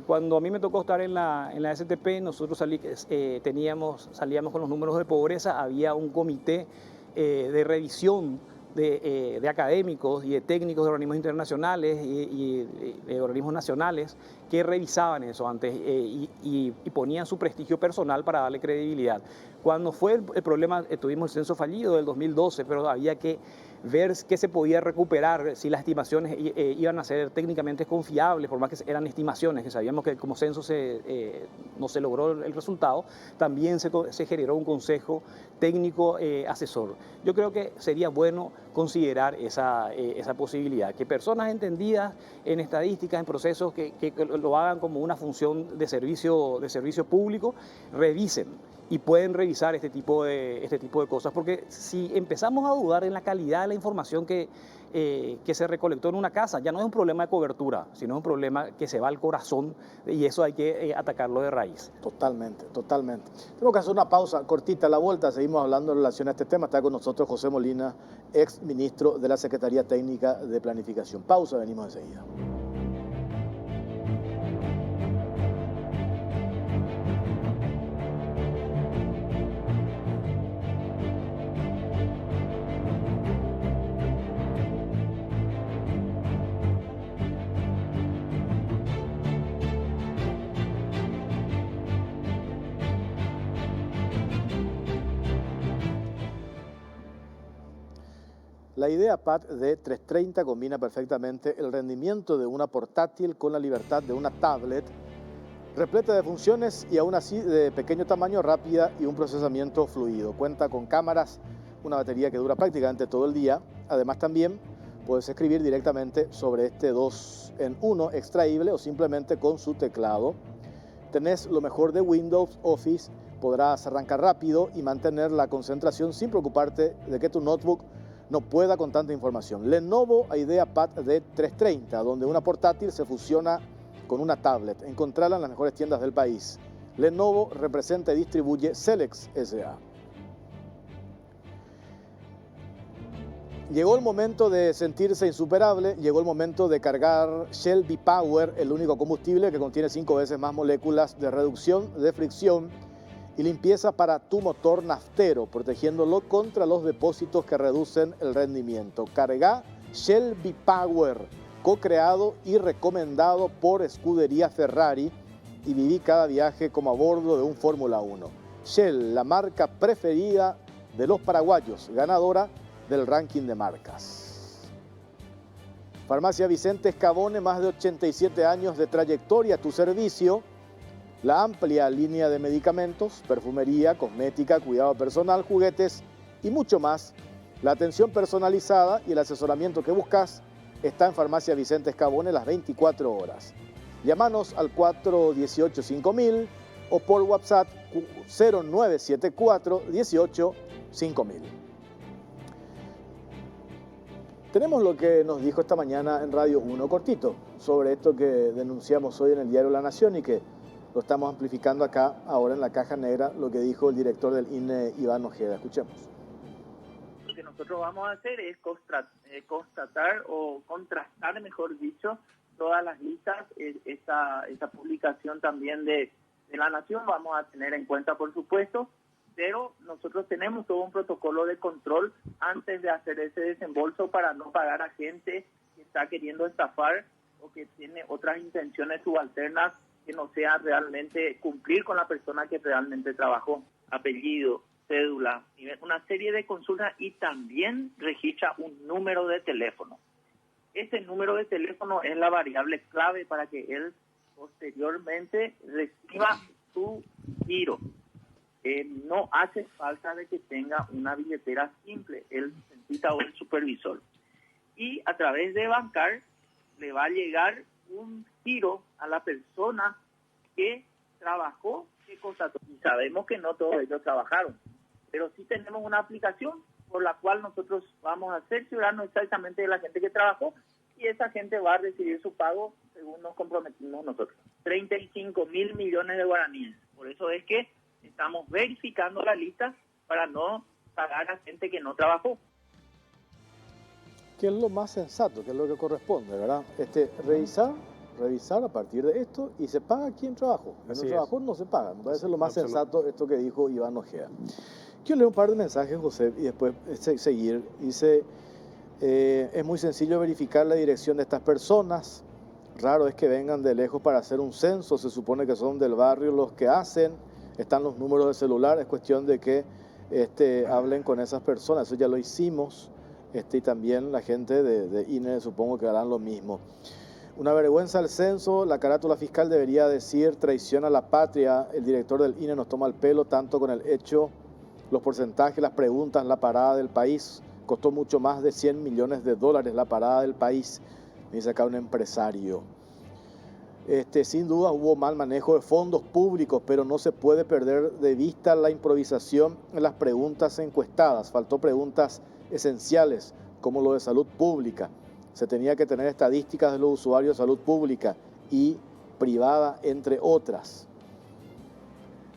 Cuando a mí me tocó estar en la STP, nosotros salíamos con los números de pobreza, había un comité de revisión de académicos y de técnicos de organismos internacionales y de organismos nacionales que revisaban eso antes y ponían su prestigio personal para darle credibilidad. Cuando fue el problema, tuvimos el censo fallido del 2012, pero había que ver qué se podía recuperar, si las estimaciones iban a ser técnicamente confiables, por más que eran estimaciones, que sabíamos que como censo no se logró el resultado, también se generó un consejo técnico asesor. Yo creo que sería bueno considerar esa posibilidad, que personas entendidas en estadísticas, en procesos, que lo hagan como una función de servicio público, revisen y pueden revisar este tipo de cosas, porque si empezamos a dudar en la calidad de la información que se recolectó en una casa, ya no es un problema de cobertura, sino es un problema que se va al corazón y eso hay que atacarlo de raíz. Totalmente, totalmente. Tengo que hacer una pausa cortita, a la vuelta seguimos hablando en relación a este tema. Está con nosotros José Molina, ex ministro de la Secretaría Técnica de Planificación. Pausa, venimos enseguida. La idea PAT de 330 combina perfectamente el rendimiento de una portátil con la libertad de una tablet, repleta de funciones y aún así de pequeño tamaño, rápida y un procesamiento fluido. Cuenta con cámaras, una batería que dura prácticamente todo el día. Además también puedes escribir directamente sobre este 2 en 1 extraíble o simplemente con su teclado. Tenés lo mejor de Windows, Office, podrás arrancar rápido y mantener la concentración sin preocuparte de que tu notebook no pueda con tanta información. Lenovo IdeaPad D330, donde una portátil se fusiona con una tablet. Encontrarla en las mejores tiendas del país. Lenovo representa y distribuye Celex S.A. Llegó el momento de sentirse insuperable, llegó el momento de cargar Shell V-Power, el único combustible que contiene 5 veces más moléculas de reducción de fricción y limpieza para tu motor naftero, protegiéndolo contra los depósitos que reducen el rendimiento. Carga Shell V-Power, co-creado y recomendado por Escudería Ferrari, y viví cada viaje como a bordo de un Fórmula 1. Shell, la marca preferida de los paraguayos, ganadora del ranking de marcas. Farmacia Vicente Escabone, más de 87 años de trayectoria a tu servicio. La amplia línea de medicamentos, perfumería, cosmética, cuidado personal, juguetes y mucho más. La atención personalizada y el asesoramiento que buscas está en Farmacia Vicente Escabone las 24 horas. Llámanos al 418-5000 o por WhatsApp 0974 18 5000. Tenemos lo que nos dijo esta mañana en Radio 1, cortito, sobre esto que denunciamos hoy en el diario La Nación y que lo estamos amplificando acá, ahora en la caja negra, lo que dijo el director del INE, Iván Ojeda. Escuchemos. Lo que nosotros vamos a hacer es constatar o contrastar, mejor dicho, todas las listas. Esta publicación también de La Nación vamos a tener en cuenta, por supuesto, pero nosotros tenemos todo un protocolo de control antes de hacer ese desembolso para no pagar a gente que está queriendo estafar o que tiene otras intenciones subalternas que no sea realmente cumplir con la persona que realmente trabajó. Apellido, cédula, una serie de consultas y también registra un número de teléfono. Ese número de teléfono es la variable clave para que él posteriormente reciba su giro. No hace falta de que tenga una billetera simple, el censista o el supervisor. Y a través de Bancar le va a llegar un giro a la persona que trabajó, que constató. Y sabemos que no todos ellos trabajaron, pero sí tenemos una aplicación por la cual nosotros vamos a cerciorarnos exactamente de la gente que trabajó y esa gente va a recibir su pago según nos comprometimos nosotros. 35.000 millones de guaraníes. Por eso es que estamos verificando la lista para no pagar a gente que no trabajó. ¿Qué es lo más sensato? ¿Qué es lo que corresponde, verdad? Revisar a partir de esto y se paga quien trabajó. Quien no trabajó no se paga. Me parece lo más sensato esto que dijo Iván Ojeda. Quiero leer un par de mensajes, José, y después seguir. Dice, es muy sencillo verificar la dirección de estas personas. Raro es que vengan de lejos para hacer un censo. Se supone que son del barrio los que hacen. Están los números de celular. Es cuestión de que hablen con esas personas. Eso ya lo hicimos. Y también la gente de INE supongo que harán lo mismo. Una vergüenza el censo, la carátula fiscal debería decir traición a la patria. El director del INE nos toma el pelo tanto con el hecho, los porcentajes, las preguntas, la parada del país. Costó mucho más de 100 millones de dólares la parada del país, me dice acá un empresario. Sin duda hubo mal manejo de fondos públicos, pero no se puede perder de vista la improvisación en las preguntas encuestadas. Faltó preguntas esenciales como lo de salud pública. Se tenía que tener estadísticas de los usuarios de salud pública y privada, entre otras.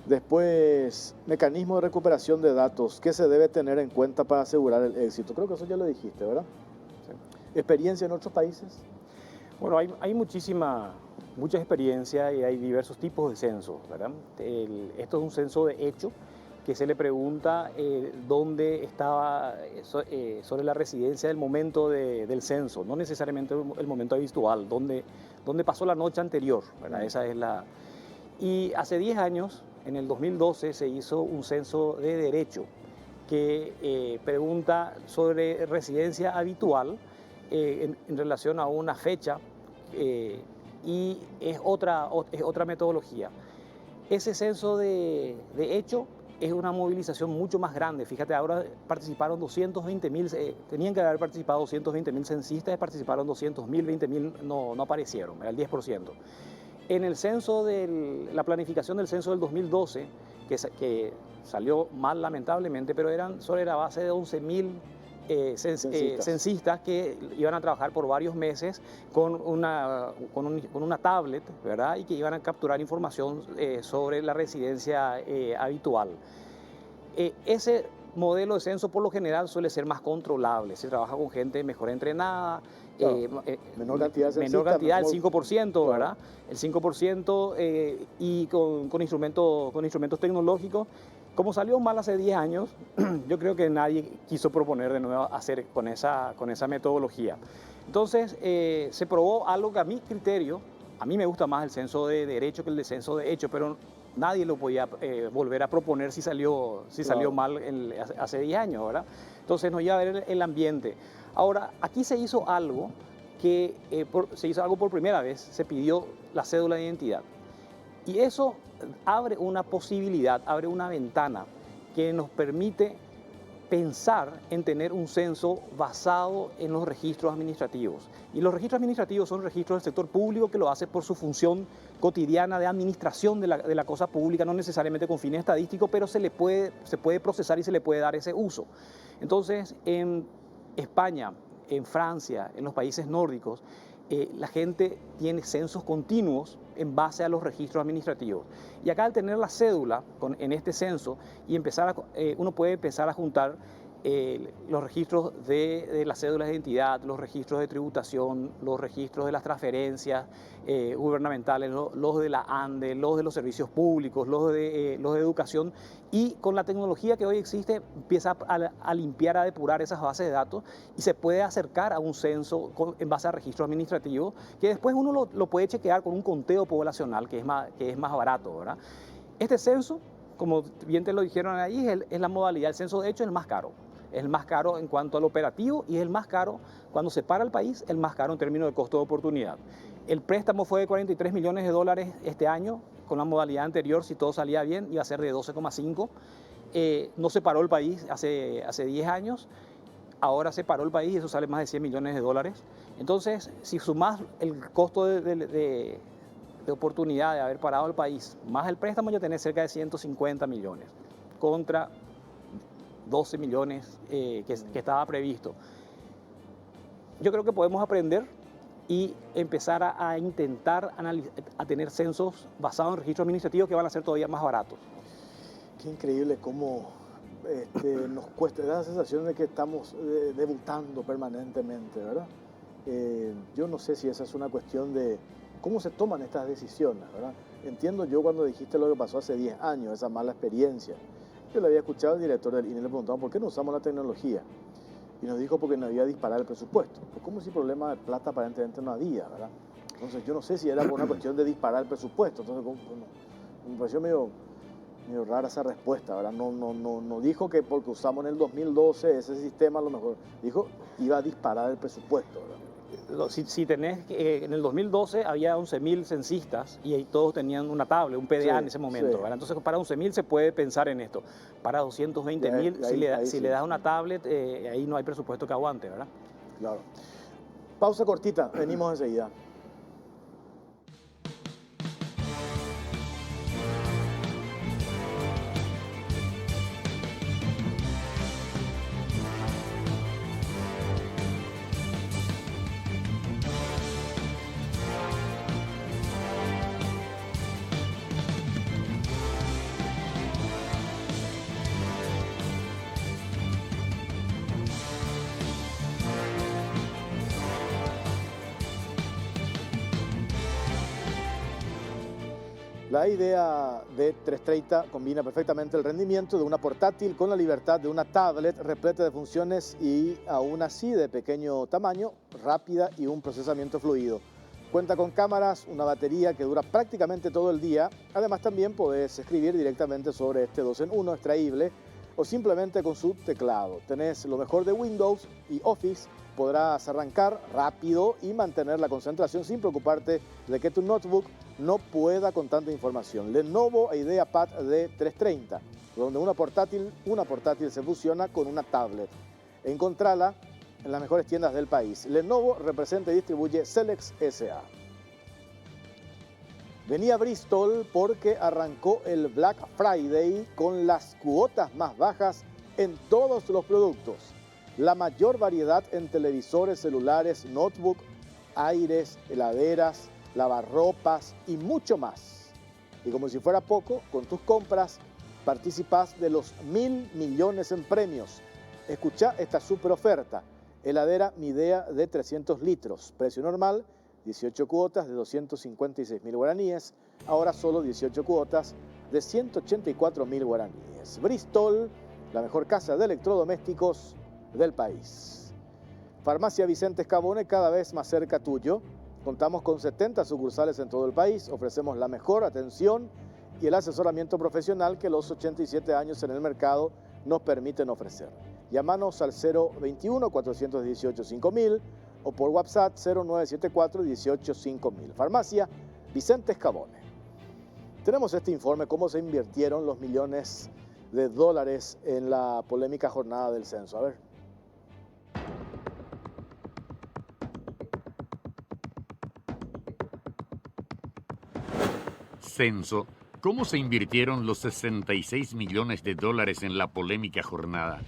Después, mecanismo de recuperación de datos. ¿Qué se debe tener en cuenta para asegurar el éxito? Creo que eso ya lo dijiste, ¿verdad? Sí. ¿Experiencia en otros países? Bueno, hay mucha experiencia y hay diversos tipos de censos, ¿verdad? Esto es un censo de hecho, que se le pregunta dónde estaba sobre la residencia del momento del censo, no necesariamente el momento habitual, dónde pasó la noche anterior, ¿verdad? Esa es la... Y hace 10 años, en el 2012, se hizo un censo de derecho que pregunta sobre residencia habitual en relación a una fecha y es otra metodología. Ese censo de hecho es una movilización mucho más grande. Fíjate, ahora participaron 220.000, tenían que haber participado 220.000 censistas, participaron 200.000, 20.000 no aparecieron, era el 10%. En el censo la planificación del censo del 2012, que salió mal lamentablemente, pero eran sobre la base de 11.000 censistas que iban a trabajar por varios meses con una tablet, ¿verdad? Y que iban a capturar información sobre la residencia habitual. Ese modelo de censo por lo general suele ser más controlable, se trabaja con gente mejor entrenada, menor cantidad, el 5%, ¿verdad? El 5% y con instrumentos tecnológicos. Como salió mal hace 10 años, yo creo que nadie quiso proponer de nuevo hacer con esa metodología. Entonces, se probó algo que a mi criterio, a mí me gusta más el censo de derecho que el de censo de hecho, pero nadie lo podía volver a proponer si salió mal hace 10 años, ¿verdad? Entonces nos iba a ver el ambiente. Ahora, aquí se hizo algo por primera vez, se pidió la cédula de identidad. Y eso abre una posibilidad, abre una ventana que nos permite pensar en tener un censo basado en los registros administrativos. Y los registros administrativos son registros del sector público que lo hace por su función cotidiana de administración de la cosa pública, no necesariamente con fines estadísticos, pero se puede procesar y se le puede dar ese uso. Entonces, en España, en Francia, en los países nórdicos, la gente tiene censos continuos en base a los registros administrativos. Y acá al tener la cédula en este censo y uno puede empezar a juntar los registros de las cédulas de identidad, los registros de tributación, los registros de las transferencias gubernamentales, los de la ANDE, los de los servicios públicos, los de educación, y con la tecnología que hoy existe empieza a limpiar, a depurar esas bases de datos y se puede acercar a un censo en base a registros administrativos que después uno lo puede chequear con un conteo poblacional que es más barato, ¿verdad? Este censo, como bien te lo dijeron ahí, es la modalidad. El censo de hecho es el más caro. Es el más caro en cuanto al operativo y es el más caro cuando se para el país, el más caro en términos de costo de oportunidad. El préstamo fue de $43 millones este año. Con la modalidad anterior, si todo salía bien, iba a ser de 12,5. No se paró el país hace 10 años. Ahora se paró el país y eso sale más de $100 millones. Entonces, si sumás el costo de oportunidad de haber parado el país, más el préstamo, ya tenés cerca de 150 millones contra 12 millones que estaba previsto. Yo creo que podemos aprender y empezar a intentar a tener censos basados en registros administrativos que van a ser todavía más baratos. Qué increíble cómo nos cuesta, da la sensación de que estamos debutando permanentemente, ¿verdad? Yo no sé si esa es una cuestión de cómo se toman estas decisiones, ¿verdad? Entiendo yo cuando dijiste lo que pasó hace 10 años, esa mala experiencia. Yo le había escuchado al director del INE, le preguntaban por qué no usamos la tecnología. Y nos dijo porque no había disparar el presupuesto. Pues como si problema de plata aparentemente no había, ¿verdad? Entonces yo no sé si era por una cuestión de disparar el presupuesto. Entonces me pareció medio rara esa respuesta, ¿verdad? No dijo que porque usamos en el 2012 ese sistema a lo mejor. Dijo iba a disparar el presupuesto, ¿verdad? Si tenés, en el 2012 había 11.000 censistas y ahí todos tenían una tablet, un PDA en ese momento, ¿verdad? Entonces para 11.000 se puede pensar en esto. Para 220.000, si le das una tablet, ahí no hay presupuesto que aguante, ¿verdad? Claro. Pausa cortita, venimos enseguida. La idea de 330 combina perfectamente el rendimiento de una portátil con la libertad de una tablet repleta de funciones y aún así de pequeño tamaño, rápida y un procesamiento fluido. Cuenta con cámaras, una batería que dura prácticamente todo el día. Además también podés escribir directamente sobre este 2 en 1 extraíble o simplemente con su teclado. Tenés lo mejor de Windows y Office. Podrás arrancar rápido y mantener la concentración sin preocuparte de que tu notebook no pueda con tanta información. Lenovo IdeaPad D330, donde una portátil se fusiona con una tablet. Encontrala en las mejores tiendas del país. Lenovo representa y distribuye Celex S.A. Vení a Bristol porque arrancó el Black Friday con las cuotas más bajas en todos los productos. La mayor variedad en televisores, celulares, notebook, aires, heladeras, lavarropas y mucho más. Y como si fuera poco, con tus compras participás de los 1.000 millones en premios. Escuchá esta super oferta. Heladera Midea de 300 litros. Precio normal, 18 cuotas de 256.000 guaraníes. Ahora solo 18 cuotas de 184.000 guaraníes. Bristol, la mejor casa de electrodomésticos del país. Farmacia Vicente Escabone, cada vez más cerca tuyo. Contamos con 70 sucursales en todo el país. Ofrecemos la mejor atención y el asesoramiento profesional que los 87 años en el mercado nos permiten ofrecer. Llámanos al 021-418-5000 o por WhatsApp 0974-18-5000. Farmacia Vicente Escabone. Tenemos este informe, cómo se invirtieron los millones de dólares en la polémica jornada del censo. A ver. Censo. ¿Cómo se invirtieron los 66 millones de dólares en la polémica jornada?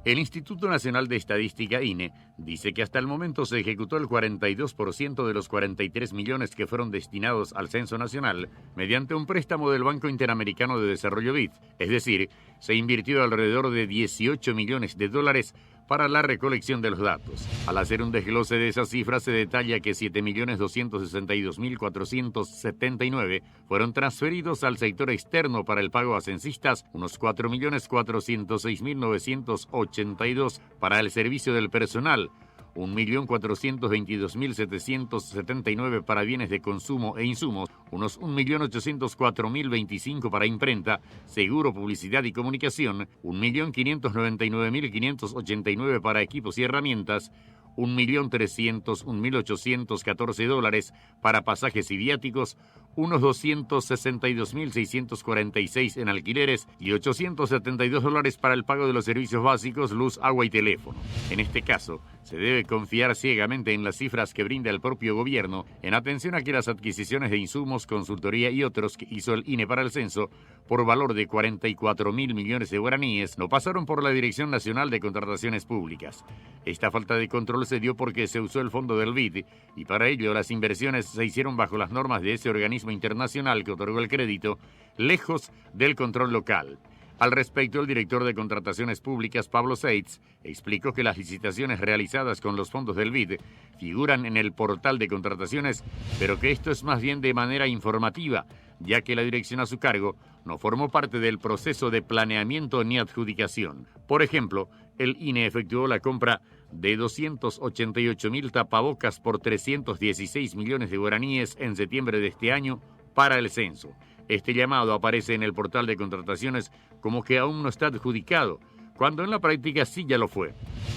El Instituto Nacional de Estadística, INE, dice que hasta el momento se ejecutó el 42% de los 43 millones que fueron destinados al Censo Nacional mediante un préstamo del Banco Interamericano de Desarrollo BID. Es decir, se invirtió alrededor de 18 millones de dólares para la recolección de los datos. Al hacer un desglose de esas cifras se detalla que 7.262.479 fueron transferidos al sector externo para el pago a censistas, unos 4.406.982 para el servicio del personal, 1.422.779 para bienes de consumo e insumos, unos 1.804.025 para imprenta, seguro, publicidad y comunicación, 1.599.589 para equipos y herramientas, 1.301.814 dólares para pasajes y viáticos, unos 262.646 en alquileres y 872 dólares para el pago de los servicios básicos, luz, agua y teléfono. En este caso, se debe confiar ciegamente en las cifras que brinda el propio gobierno en atención a que las adquisiciones de insumos, consultoría y otros que hizo el INE para el censo, por valor de 44.000 millones de guaraníes, no pasaron por la Dirección Nacional de Contrataciones Públicas. Esta falta de control se dio porque se usó el fondo del BID y para ello las inversiones se hicieron bajo las normas de ese organismo internacional que otorgó el crédito, lejos del control local. Al respecto, el director de Contrataciones Públicas, Pablo Seitz, explicó que las licitaciones realizadas con los fondos del BID figuran en el portal de contrataciones, pero que esto es más bien de manera informativa, ya que la dirección a su cargo no formó parte del proceso de planeamiento ni adjudicación. Por ejemplo, el INE efectuó la compra de 288.000 tapabocas por 316 millones de guaraníes en septiembre de este año para el censo. Este llamado aparece en el portal de contrataciones como que aún no está adjudicado, cuando en la práctica sí ya lo fue.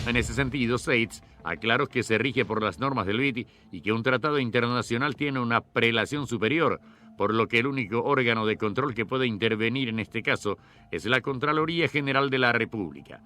En ese sentido, Seitz aclaró que se rige por las normas del BID y que un tratado internacional tiene una prelación superior, por lo que el único órgano de control que puede intervenir en este caso es la Contraloría General de la República.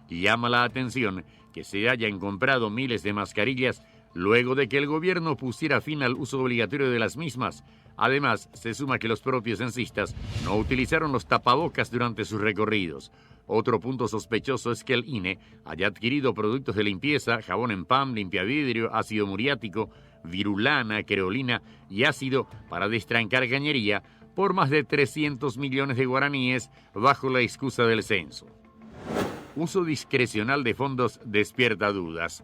Llama la atención que se hayan comprado miles de mascarillas luego de que el gobierno pusiera fin al uso obligatorio de las mismas. Además, se suma que los propios censistas no utilizaron los tapabocas durante sus recorridos. Otro punto sospechoso es que el INE haya adquirido productos de limpieza, jabón en PAM, limpiavidrio, ácido muriático, virulana, creolina y ácido para destrancar cañería por más de 300 millones de guaraníes bajo la excusa del censo. Uso discrecional de fondos despierta dudas.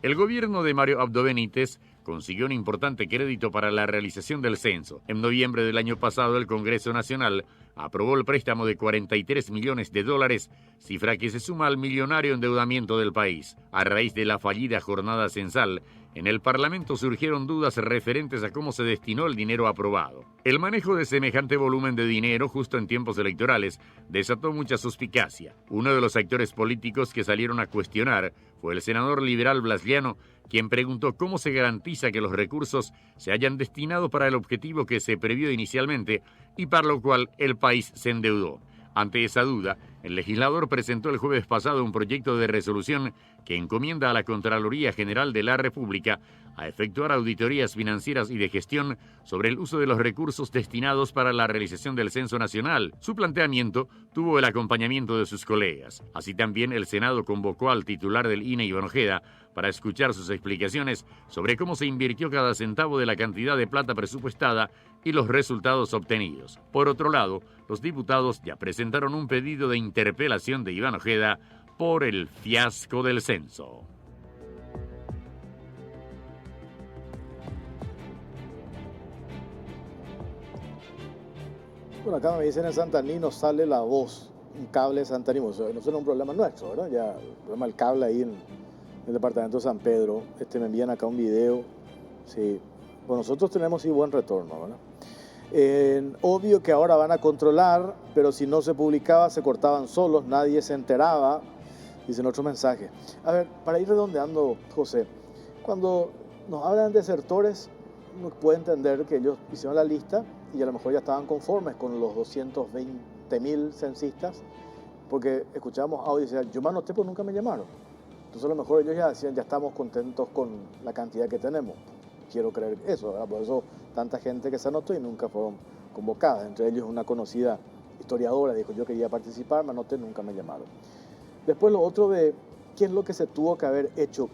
El gobierno de Mario Abdo Benítez consiguió un importante crédito para la realización del censo. En noviembre del año pasado, el Congreso Nacional aprobó el préstamo de 43 millones de dólares, cifra que se suma al millonario endeudamiento del país. A raíz de la fallida jornada censal, en el Parlamento surgieron dudas referentes a cómo se destinó el dinero aprobado. El manejo de semejante volumen de dinero justo en tiempos electorales desató mucha suspicacia. Uno de los actores políticos que salieron a cuestionar fue el senador liberal Blas Llano, quien preguntó cómo se garantiza que los recursos se hayan destinado para el objetivo que se previó inicialmente y para lo cual el país se endeudó. Ante esa duda, el legislador presentó el jueves pasado un proyecto de resolución que encomienda a la Contraloría General de la República a efectuar auditorías financieras y de gestión sobre el uso de los recursos destinados para la realización del Censo Nacional. Su planteamiento tuvo el acompañamiento de sus colegas. Así también el Senado convocó al titular del INE, Iván Ojeda, para escuchar sus explicaciones sobre cómo se invirtió cada centavo de la cantidad de plata presupuestada y los resultados obtenidos. Por otro lado, los diputados ya presentaron un pedido de interpelación de Iván Ojeda por el fiasco del censo. Bueno, acá me dicen en Santaní no sale la voz, un cable de Santaní, no es un problema nuestro, ¿verdad? Ya, el problema del cable ahí en el departamento de San Pedro. Me envían acá un video, sí, Pues nosotros tenemos sí buen retorno, ¿verdad? Obvio que ahora van a controlar, pero si no se publicaba se cortaban solos, nadie se enteraba, dicen otro mensaje. A ver, para ir redondeando, José, cuando nos hablan de desertores, uno puede entender que ellos hicieron la lista y a lo mejor ya estaban conformes con los 220.000 censistas, porque escuchábamos audio y decían, yo me anoté pero nunca me llamaron. Entonces a lo mejor ellos ya decían, ya estamos contentos con la cantidad que tenemos. Quiero creer eso, ¿verdad? Por eso tanta gente que se anotó y nunca fueron convocadas. Entre ellos una conocida historiadora dijo, yo quería participar, me anoté, nunca me llamaron. Después lo otro de qué es lo que se tuvo que haber hecho.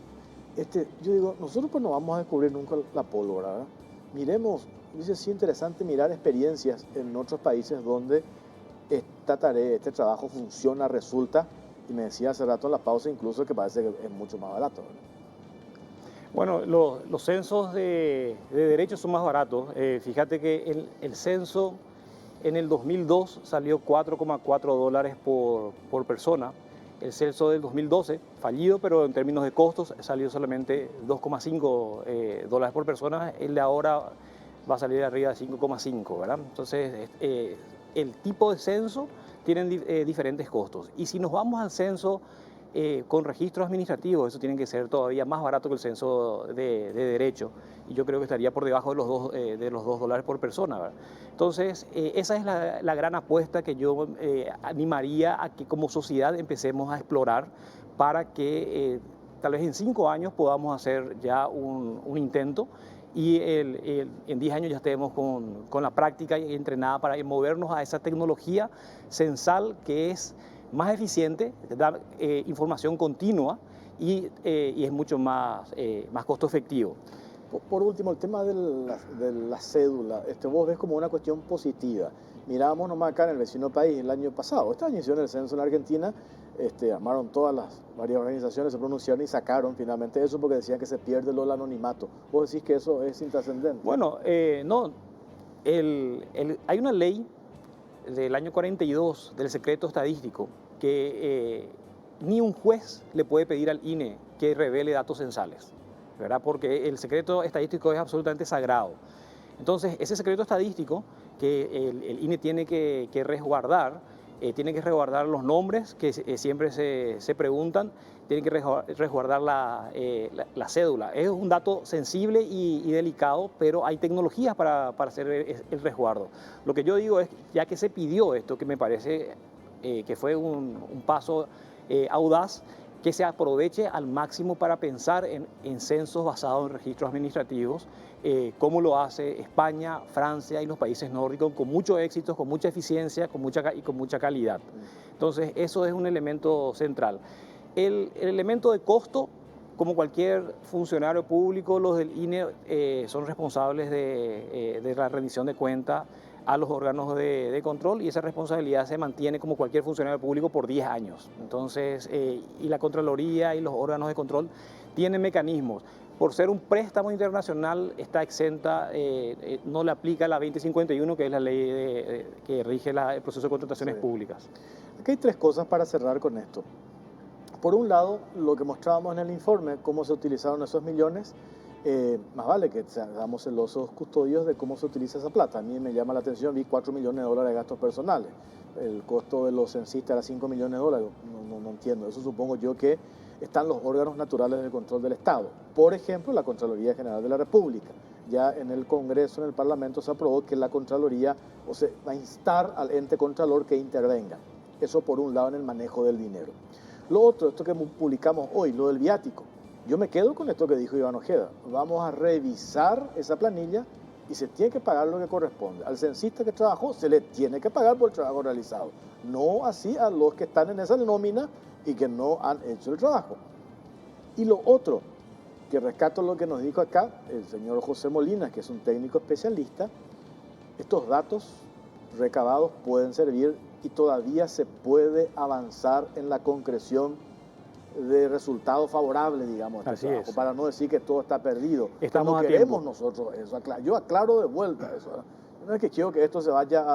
Yo digo, nosotros pues no vamos a descubrir nunca la pólvora, ¿verdad? Miremos, dice, sí, interesante mirar experiencias en otros países donde esta tarea, este trabajo funciona, resulta, y me decía hace rato en la pausa incluso que parece que es mucho más barato, ¿verdad? Bueno, los censos de derechos son más baratos. Fíjate que el censo en el 2002 salió $4,4 por persona. El censo del 2012, fallido, pero en términos de costos, salió solamente $2,5 por persona. El de ahora va a salir arriba de 5,5, ¿verdad? Entonces, el tipo de censo tienen diferentes costos. Y si nos vamos al censo con registros administrativos, eso tiene que ser todavía más barato que el censo de derecho. Y yo creo que estaría por debajo de los $2 por persona, ¿verdad? Entonces, esa es la gran apuesta que yo animaría a que como sociedad empecemos a explorar para que tal vez en 5 años podamos hacer ya un intento y en 10 años ya estemos con la práctica y entrenada para movernos a esa tecnología censal que es más eficiente, da información continua y es mucho más costo efectivo. Por último, el tema de la cédula, vos ves como una cuestión positiva. Mirábamos nomás acá en el vecino país el año pasado. Este año hicieron el censo en Argentina, armaron todas las varias organizaciones, se pronunciaron y sacaron finalmente eso porque decían que se pierde el anonimato. ¿Vos decís que eso es intrascendente? Bueno, no. Hay una ley del año 42 del secreto estadístico que ni un juez le puede pedir al INE que revele datos censales, ¿verdad? Porque el secreto estadístico es absolutamente sagrado. Entonces, ese secreto estadístico que el INE tiene que resguardar, tiene que resguardar los nombres que siempre se preguntan, tiene que resguardar la cédula. Es un dato sensible y delicado, pero hay tecnologías para hacer el resguardo. Lo que yo digo es, ya que se pidió esto, que me parece que fue un paso audaz, que se aproveche al máximo para pensar en censos basados en registros administrativos, como lo hace España, Francia y los países nórdicos, con mucho éxito, con mucha eficiencia y con mucha calidad. Entonces, eso es un elemento central. El elemento de costo, como cualquier funcionario público, los del INE son responsables de la rendición de cuentas a los órganos de control y esa responsabilidad se mantiene como cualquier funcionario público por 10 años. Entonces, y la Contraloría y los órganos de control tienen mecanismos. Por ser un préstamo internacional está exenta, no le aplica la 2051, que es la ley que rige el proceso de contrataciones públicas. Aquí hay 3 cosas para cerrar con esto. Por un lado, lo que mostrábamos en el informe, cómo se utilizaron esos millones, más vale que seamos celosos custodios de cómo se utiliza esa plata. A mí me llama la atención, vi $4 millones de gastos personales. El costo de los censistas era $5 millones. No entiendo. Eso supongo yo que están los órganos naturales de control del Estado. Por ejemplo, la Contraloría General de la República. Ya en el Congreso, en el Parlamento, se aprobó que la Contraloría va a instar al ente contralor que intervenga. Eso por un lado en el manejo del dinero. Lo otro, esto que publicamos hoy, lo del viático. Yo me quedo con esto que dijo Iván Ojeda. Vamos a revisar esa planilla y se tiene que pagar lo que corresponde. Al censista que trabajó se le tiene que pagar por el trabajo realizado. No así a los que están en esa nómina y que no han hecho el trabajo. Y lo otro, que rescato lo que nos dijo acá el señor José Molina, que es un técnico especialista, estos datos recabados pueden servir y todavía se puede avanzar en la concreción de resultados favorables, digamos, Así es. para no decir que todo está perdido. Estamos no a queremos tiempo. nosotros eso. Yo aclaro de vuelta eso. No es que quiero que esto se vaya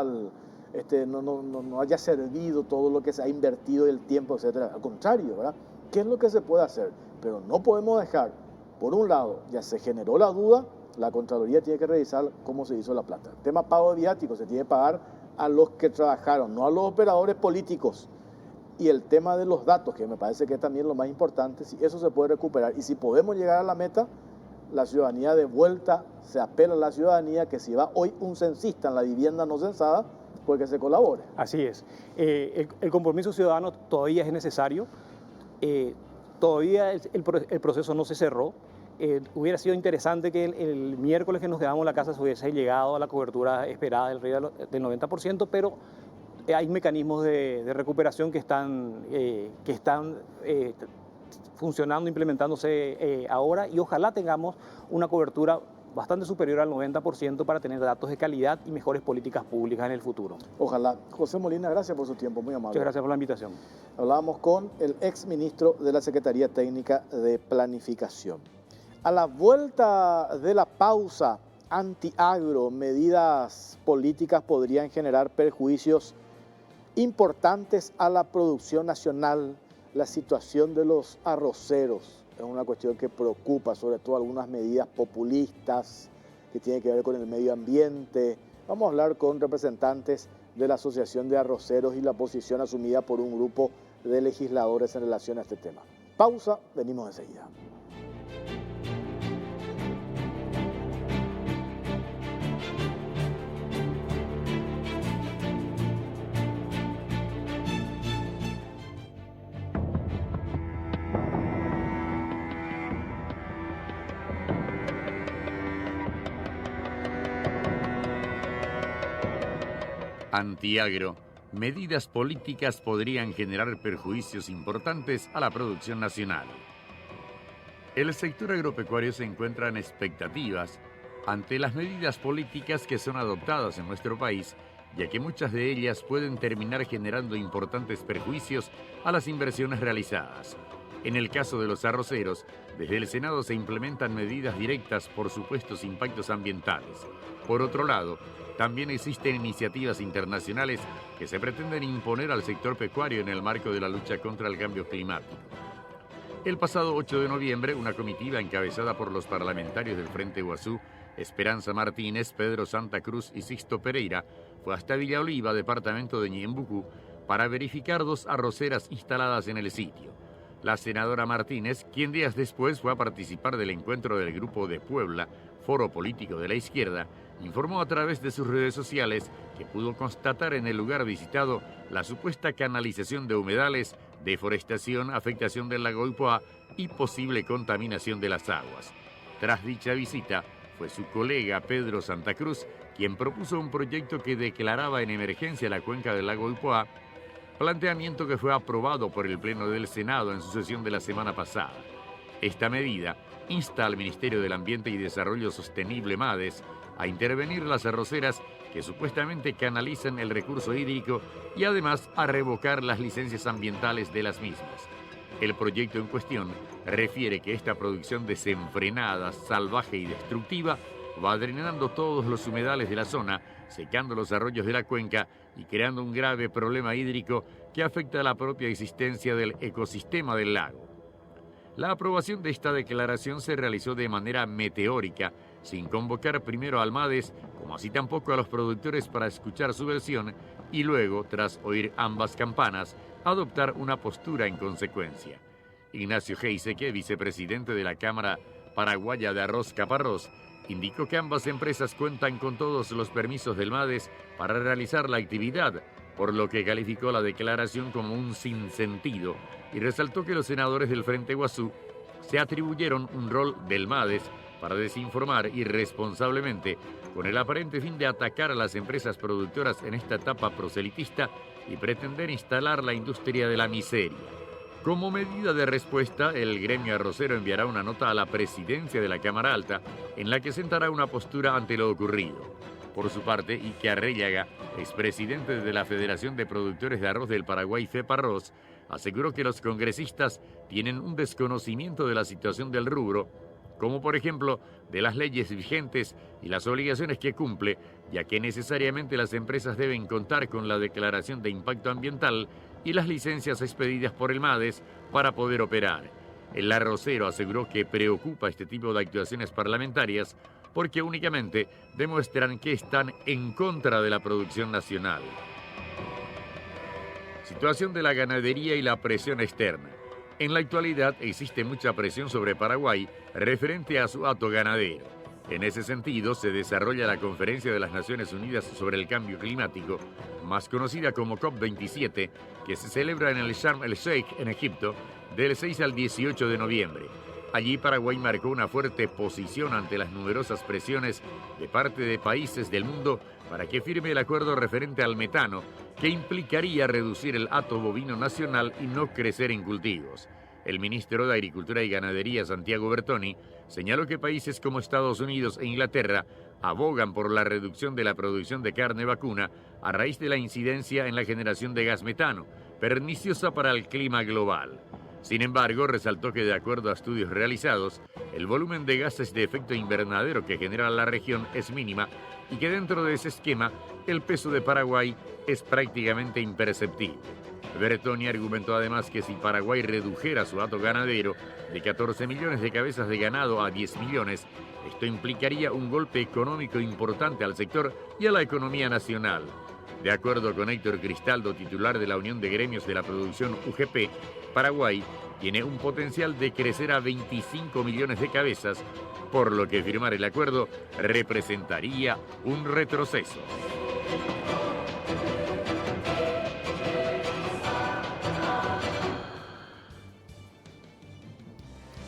no haya servido todo lo que se ha invertido, el tiempo, etcétera. Al contrario, ¿verdad? ¿Qué es lo que se puede hacer? Pero no podemos dejar, por un lado, ya se generó la duda, La Contraloría tiene que revisar cómo se hizo la plata. El tema pago de viáticos se tiene que pagar a los que trabajaron, no a los operadores políticos. Y el tema de los datos, que me parece que es también lo más importante, si eso se puede recuperar. Y si podemos llegar a la meta, la ciudadanía de vuelta, se apela a la ciudadanía que si va hoy un censista en la vivienda no censada, pues que se colabore. Así es. El compromiso ciudadano todavía es necesario. Todavía el proceso no se cerró. Hubiera sido interesante que el miércoles que nos quedamos en la casa se hubiese llegado a la cobertura esperada del 90%, pero hay mecanismos de recuperación que están funcionando, implementándose ahora, y ojalá tengamos una cobertura bastante superior al 90% para tener datos de calidad y mejores políticas públicas en el futuro. Ojalá. José Molina, gracias por su tiempo, muy amable. Muchas gracias por la invitación. Hablábamos con el ex ministro de la Secretaría Técnica de Planificación. A la vuelta de la pausa antiagro, medidas políticas podrían generar perjuicios importantes a la producción nacional. La situación de los arroceros es una cuestión que preocupa, sobre todo algunas medidas populistas que tienen que ver con el medio ambiente. Vamos a hablar con representantes de la Asociación de Arroceros y la posición asumida por un grupo de legisladores en relación a este tema. Pausa, venimos enseguida. Antiagro. Medidas políticas podrían generar perjuicios importantes a la producción nacional. El sector agropecuario se encuentra en expectativas ante las medidas políticas que son adoptadas en nuestro país, ya que muchas de ellas pueden terminar generando importantes perjuicios a las inversiones realizadas. En el caso de los arroceros, desde el Senado se implementan medidas directas por supuestos impactos ambientales. Por otro lado, también existen iniciativas internacionales que se pretenden imponer al sector pecuario en el marco de la lucha contra el cambio climático. El pasado 8 de noviembre, una comitiva encabezada por los parlamentarios del Frente Guazú, Esperanza Martínez, Pedro Santa Cruz y Sixto Pereira, fue hasta Villa Oliva, departamento de Ñembucú, para verificar 2 arroceras instaladas en el sitio. La senadora Martínez, quien días después fue a participar del encuentro del Grupo de Puebla, Foro Político de la Izquierda, informó a través de sus redes sociales que pudo constatar en el lugar visitado la supuesta canalización de humedales, deforestación, afectación del lago Ipoá y posible contaminación de las aguas. Tras dicha visita, fue su colega Pedro Santa Cruz quien propuso un proyecto que declaraba en emergencia la cuenca del lago Ipoá, planteamiento que fue aprobado por el Pleno del Senado en su sesión de la semana pasada. Esta medida insta al Ministerio del Ambiente y Desarrollo Sostenible, MADES, a intervenir las arroceras que supuestamente canalizan el recurso hídrico y además a revocar las licencias ambientales de las mismas. El proyecto en cuestión refiere que esta producción desenfrenada, salvaje y destructiva va drenando todos los humedales de la zona, secando los arroyos de la cuenca y creando un grave problema hídrico que afecta a la propia existencia del ecosistema del lago. La aprobación de esta declaración se realizó de manera meteórica, sin convocar primero al MADES, como así tampoco a los productores para escuchar su versión, y luego, tras oír ambas campanas, adoptar una postura en consecuencia. Ignacio Heiseque, vicepresidente de la Cámara Paraguaya de Arroz Caparrós, indicó que ambas empresas cuentan con todos los permisos del MADES para realizar la actividad, por lo que calificó la declaración como un sinsentido y resaltó que los senadores del Frente Guazú se atribuyeron un rol del MADES para desinformar irresponsablemente con el aparente fin de atacar a las empresas productoras en esta etapa proselitista y pretender instalar la industria de la miseria. Como medida de respuesta, el gremio arrocero enviará una nota a la presidencia de la Cámara Alta en la que sentará una postura ante lo ocurrido. Por su parte, Ike Arrellaga, expresidente de la Federación de Productores de Arroz del Paraguay, FEPARROS, aseguró que los congresistas tienen un desconocimiento de la situación del rubro, como por ejemplo de las leyes vigentes y las obligaciones que cumple, ya que necesariamente las empresas deben contar con la declaración de impacto ambiental y las licencias expedidas por el MADES para poder operar. El arrocero aseguró que preocupa este tipo de actuaciones parlamentarias porque únicamente demuestran que están en contra de la producción nacional. Situación de la ganadería y la presión externa. En la actualidad existe mucha presión sobre Paraguay referente a su hato ganadero. En ese sentido, se desarrolla la Conferencia de las Naciones Unidas sobre el Cambio Climático, más conocida como COP27, que se celebra en el Sharm el-Sheikh, en Egipto, del 6 al 18 de noviembre. Allí Paraguay marcó una fuerte posición ante las numerosas presiones de parte de países del mundo para que firme el acuerdo referente al metano, que implicaría reducir el hato bovino nacional y no crecer en cultivos. El ministro de Agricultura y Ganadería, Santiago Bertoni, señaló que países como Estados Unidos e Inglaterra abogan por la reducción de la producción de carne vacuna a raíz de la incidencia en la generación de gas metano, perniciosa para el clima global. Sin embargo, resaltó que de acuerdo a estudios realizados, el volumen de gases de efecto invernadero que genera la región es mínima y que dentro de ese esquema el peso de Paraguay es prácticamente imperceptible. Bertoni argumentó además que si Paraguay redujera su hato ganadero de 14 millones de cabezas de ganado a 10 millones, esto implicaría un golpe económico importante al sector y a la economía nacional. De acuerdo con Héctor Cristaldo, titular de la Unión de Gremios de la Producción UGP, Paraguay tiene un potencial de crecer a 25 millones de cabezas, por lo que firmar el acuerdo representaría un retroceso.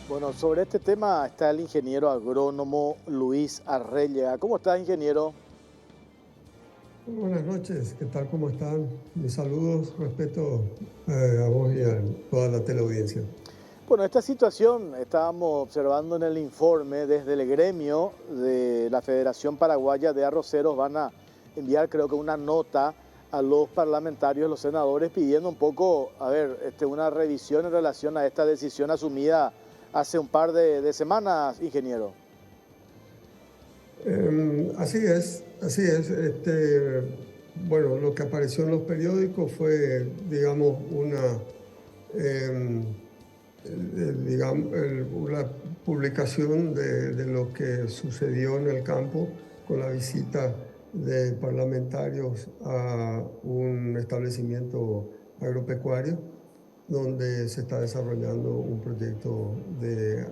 Bueno, sobre este tema está el ingeniero agrónomo Luis Arrellega. ¿Cómo estás, ingeniero? Buenas noches, ¿qué tal? ¿Cómo están? Mis saludos, respeto a vos y a toda la teleaudiencia. Bueno, esta situación estábamos observando en el informe desde el gremio de la Federación Paraguaya de Arroceros. Van a enviar, creo que, una nota a los parlamentarios, los senadores, pidiendo un poco, una revisión en relación a esta decisión asumida hace un par de semanas, ingeniero. Así es. Bueno, lo que apareció en los periódicos fue, digamos, una publicación de lo que sucedió en el campo con la visita de parlamentarios a un establecimiento agropecuario donde se está desarrollando un proyecto de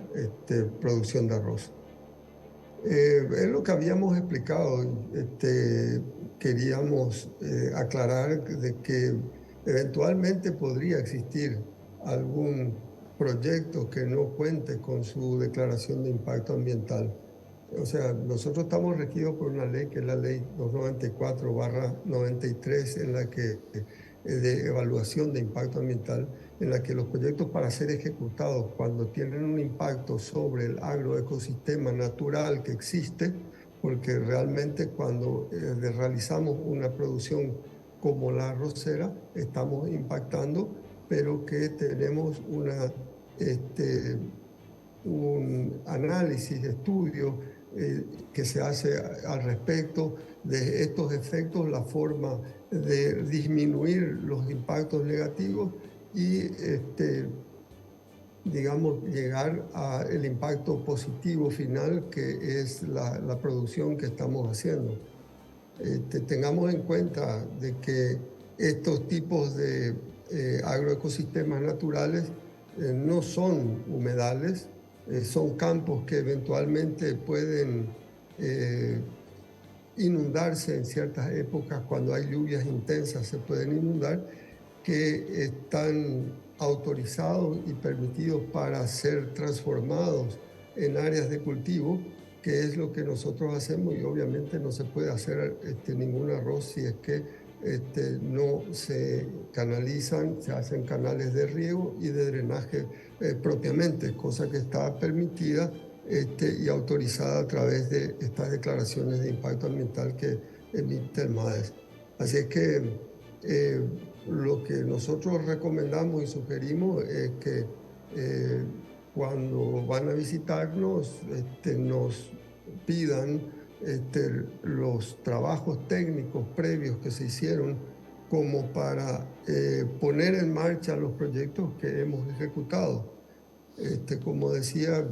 producción de arroz. Es lo que habíamos explicado. Queríamos aclarar de que eventualmente podría existir algún proyecto que no cuente con su declaración de impacto ambiental. O sea, nosotros estamos regidos por una ley que es la ley 294/93 en la que de evaluación de impacto ambiental, en la que los proyectos para ser ejecutados cuando tienen un impacto sobre el agroecosistema natural que existe, porque realmente cuando realizamos una producción como la arrocera, estamos impactando, pero que tenemos un análisis, estudio que se hace al respecto de estos efectos, la forma de disminuir los impactos negativos y, digamos, llegar al impacto positivo final, que es la producción que estamos haciendo. Tengamos en cuenta de que estos tipos de agroecosistemas naturales no son humedales, son campos que eventualmente pueden inundarse en ciertas épocas. Cuando hay lluvias intensas se pueden inundar, que están autorizados y permitidos para ser transformados en áreas de cultivo, que es lo que nosotros hacemos, y obviamente no se puede hacer ningún arroz si es que no se canalizan, se hacen canales de riego y de drenaje propiamente, cosa que está permitida y autorizada a través de estas declaraciones de impacto ambiental que emite el MADES. Así es que lo que nosotros recomendamos y sugerimos es que cuando van a visitarnos nos pidan los trabajos técnicos previos que se hicieron como para poner en marcha los proyectos que hemos ejecutado. Como decía,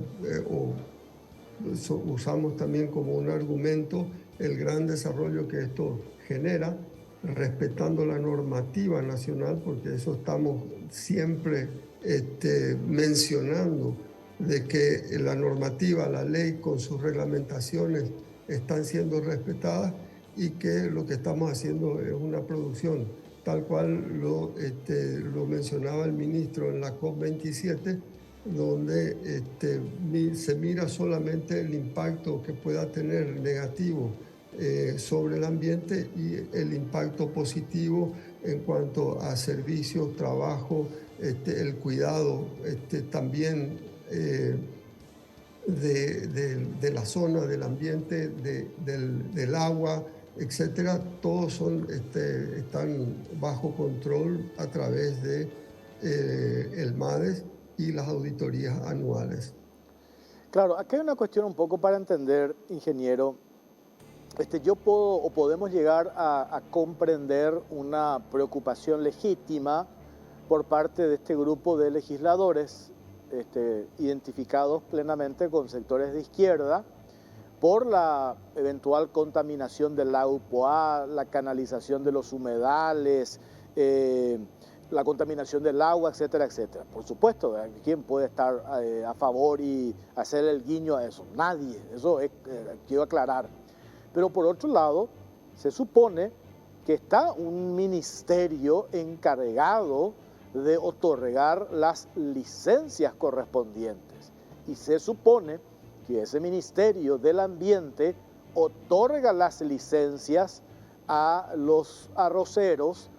usamos también como un argumento el gran desarrollo que esto genera, respetando la normativa nacional, porque eso estamos siempre mencionando, de que la normativa, la ley con sus reglamentaciones están siendo respetadas y que lo que estamos haciendo es una producción, tal cual lo mencionaba el ministro en la COP27, donde se mira solamente el impacto que pueda tener negativo sobre el ambiente y el impacto positivo en cuanto a servicios, trabajo, el cuidado también de la zona, del ambiente, del agua, etcétera. Todos están bajo control a través de el MADES y las auditorías anuales. Claro, aquí hay una cuestión un poco para entender, ingeniero. Yo puedo o podemos llegar a comprender una preocupación legítima por parte de este grupo de legisladores identificados plenamente con sectores de izquierda por la eventual contaminación del lago Poá, la canalización de los humedales, la contaminación del agua, etcétera, etcétera. Por supuesto, ¿quién puede estar a favor y hacer el guiño a eso? Nadie, eso quiero aclarar. Pero por otro lado, se supone que está un ministerio encargado de otorgar las licencias correspondientes. Y se supone que ese Ministerio del Ambiente otorga las licencias a los arroceros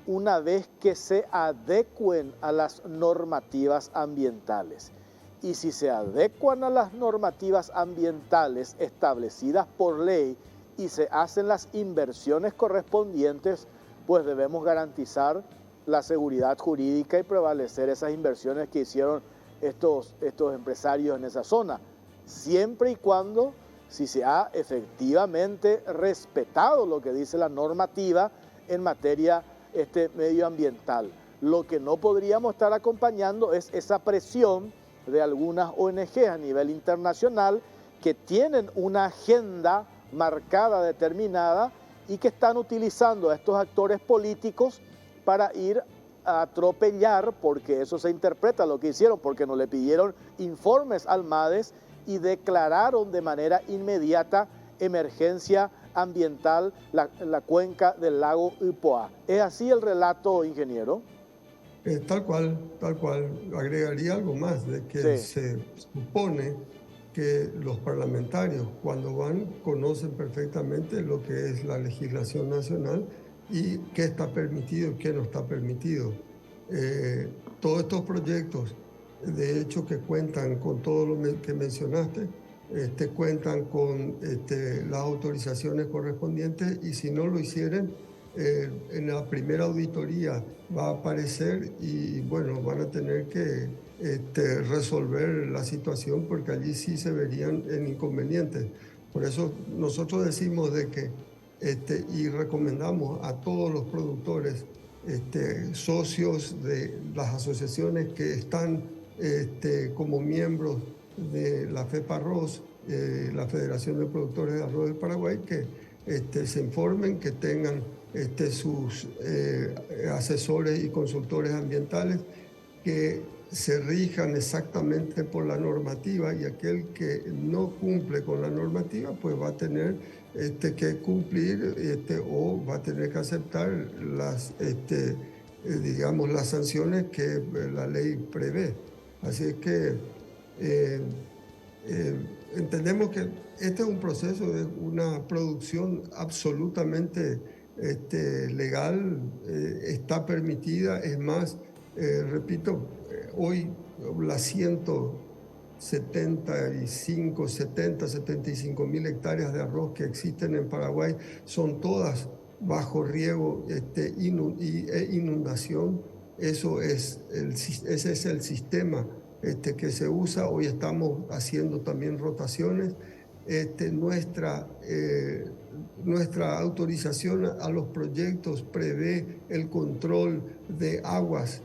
una vez que se adecuen a las normativas ambientales. Y si se adecuan a las normativas ambientales establecidas por ley y se hacen las inversiones correspondientes, pues debemos garantizar la seguridad jurídica y prevalecer esas inversiones que hicieron estos empresarios en esa zona, siempre y cuando si se ha efectivamente respetado lo que dice la normativa en materia medioambiental. Lo que no podríamos estar acompañando es esa presión de algunas ONG a nivel internacional que tienen una agenda marcada, determinada, y que están utilizando a estos actores políticos para ir a atropellar, porque eso se interpreta lo que hicieron, porque no le pidieron informes al MADES y declararon de manera inmediata emergencia ambiental la cuenca del lago Poá. ¿Es así el relato, ingeniero? Tal cual. Agregaría algo más, de que Sí. se supone que los parlamentarios, cuando van, conocen perfectamente lo que es la legislación nacional y qué está permitido y qué no está permitido. Todos estos proyectos, de hecho, que cuentan con todo lo que mencionaste, cuentan con las autorizaciones correspondientes, y si no lo hicieran, en la primera auditoría va a aparecer y bueno, van a tener que resolver la situación, porque allí sí se verían en inconvenientes. Por eso nosotros decimos de que y recomendamos a todos los productores, socios de las asociaciones que están como miembros de la FEPARROS, la Federación de Productores de Arroz del Paraguay, que se informen, que tengan sus asesores y consultores ambientales, que se rijan exactamente por la normativa, y aquel que no cumple con la normativa pues va a tener que cumplir o va a tener que aceptar las, digamos, las sanciones que la ley prevé. Así es que entendemos que este es un proceso de una producción absolutamente legal, está permitida. Es más, repito, hoy las 75 mil hectáreas de arroz que existen en Paraguay son todas bajo riego e inundación. Ese es el sistema que se usa. Hoy estamos haciendo también rotaciones. Nuestra autorización a los proyectos prevé el control de aguas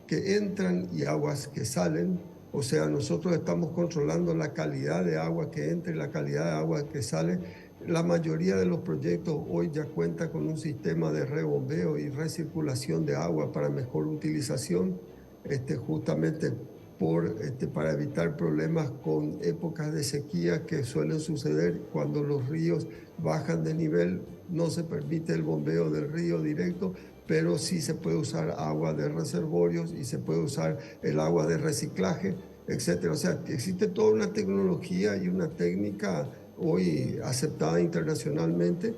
que entran y aguas que salen. O sea, nosotros estamos controlando la calidad de agua que entra y la calidad de agua que sale. La mayoría de los proyectos hoy ya cuenta con un sistema de rebombeo y recirculación de agua para mejor utilización, justamente para evitar problemas con épocas de sequía que suelen suceder cuando los ríos bajan de nivel. No se permite el bombeo del río directo, pero sí se puede usar agua de reservorios y se puede usar el agua de reciclaje, etcétera. O sea, existe toda una tecnología y una técnica hoy aceptada internacionalmente.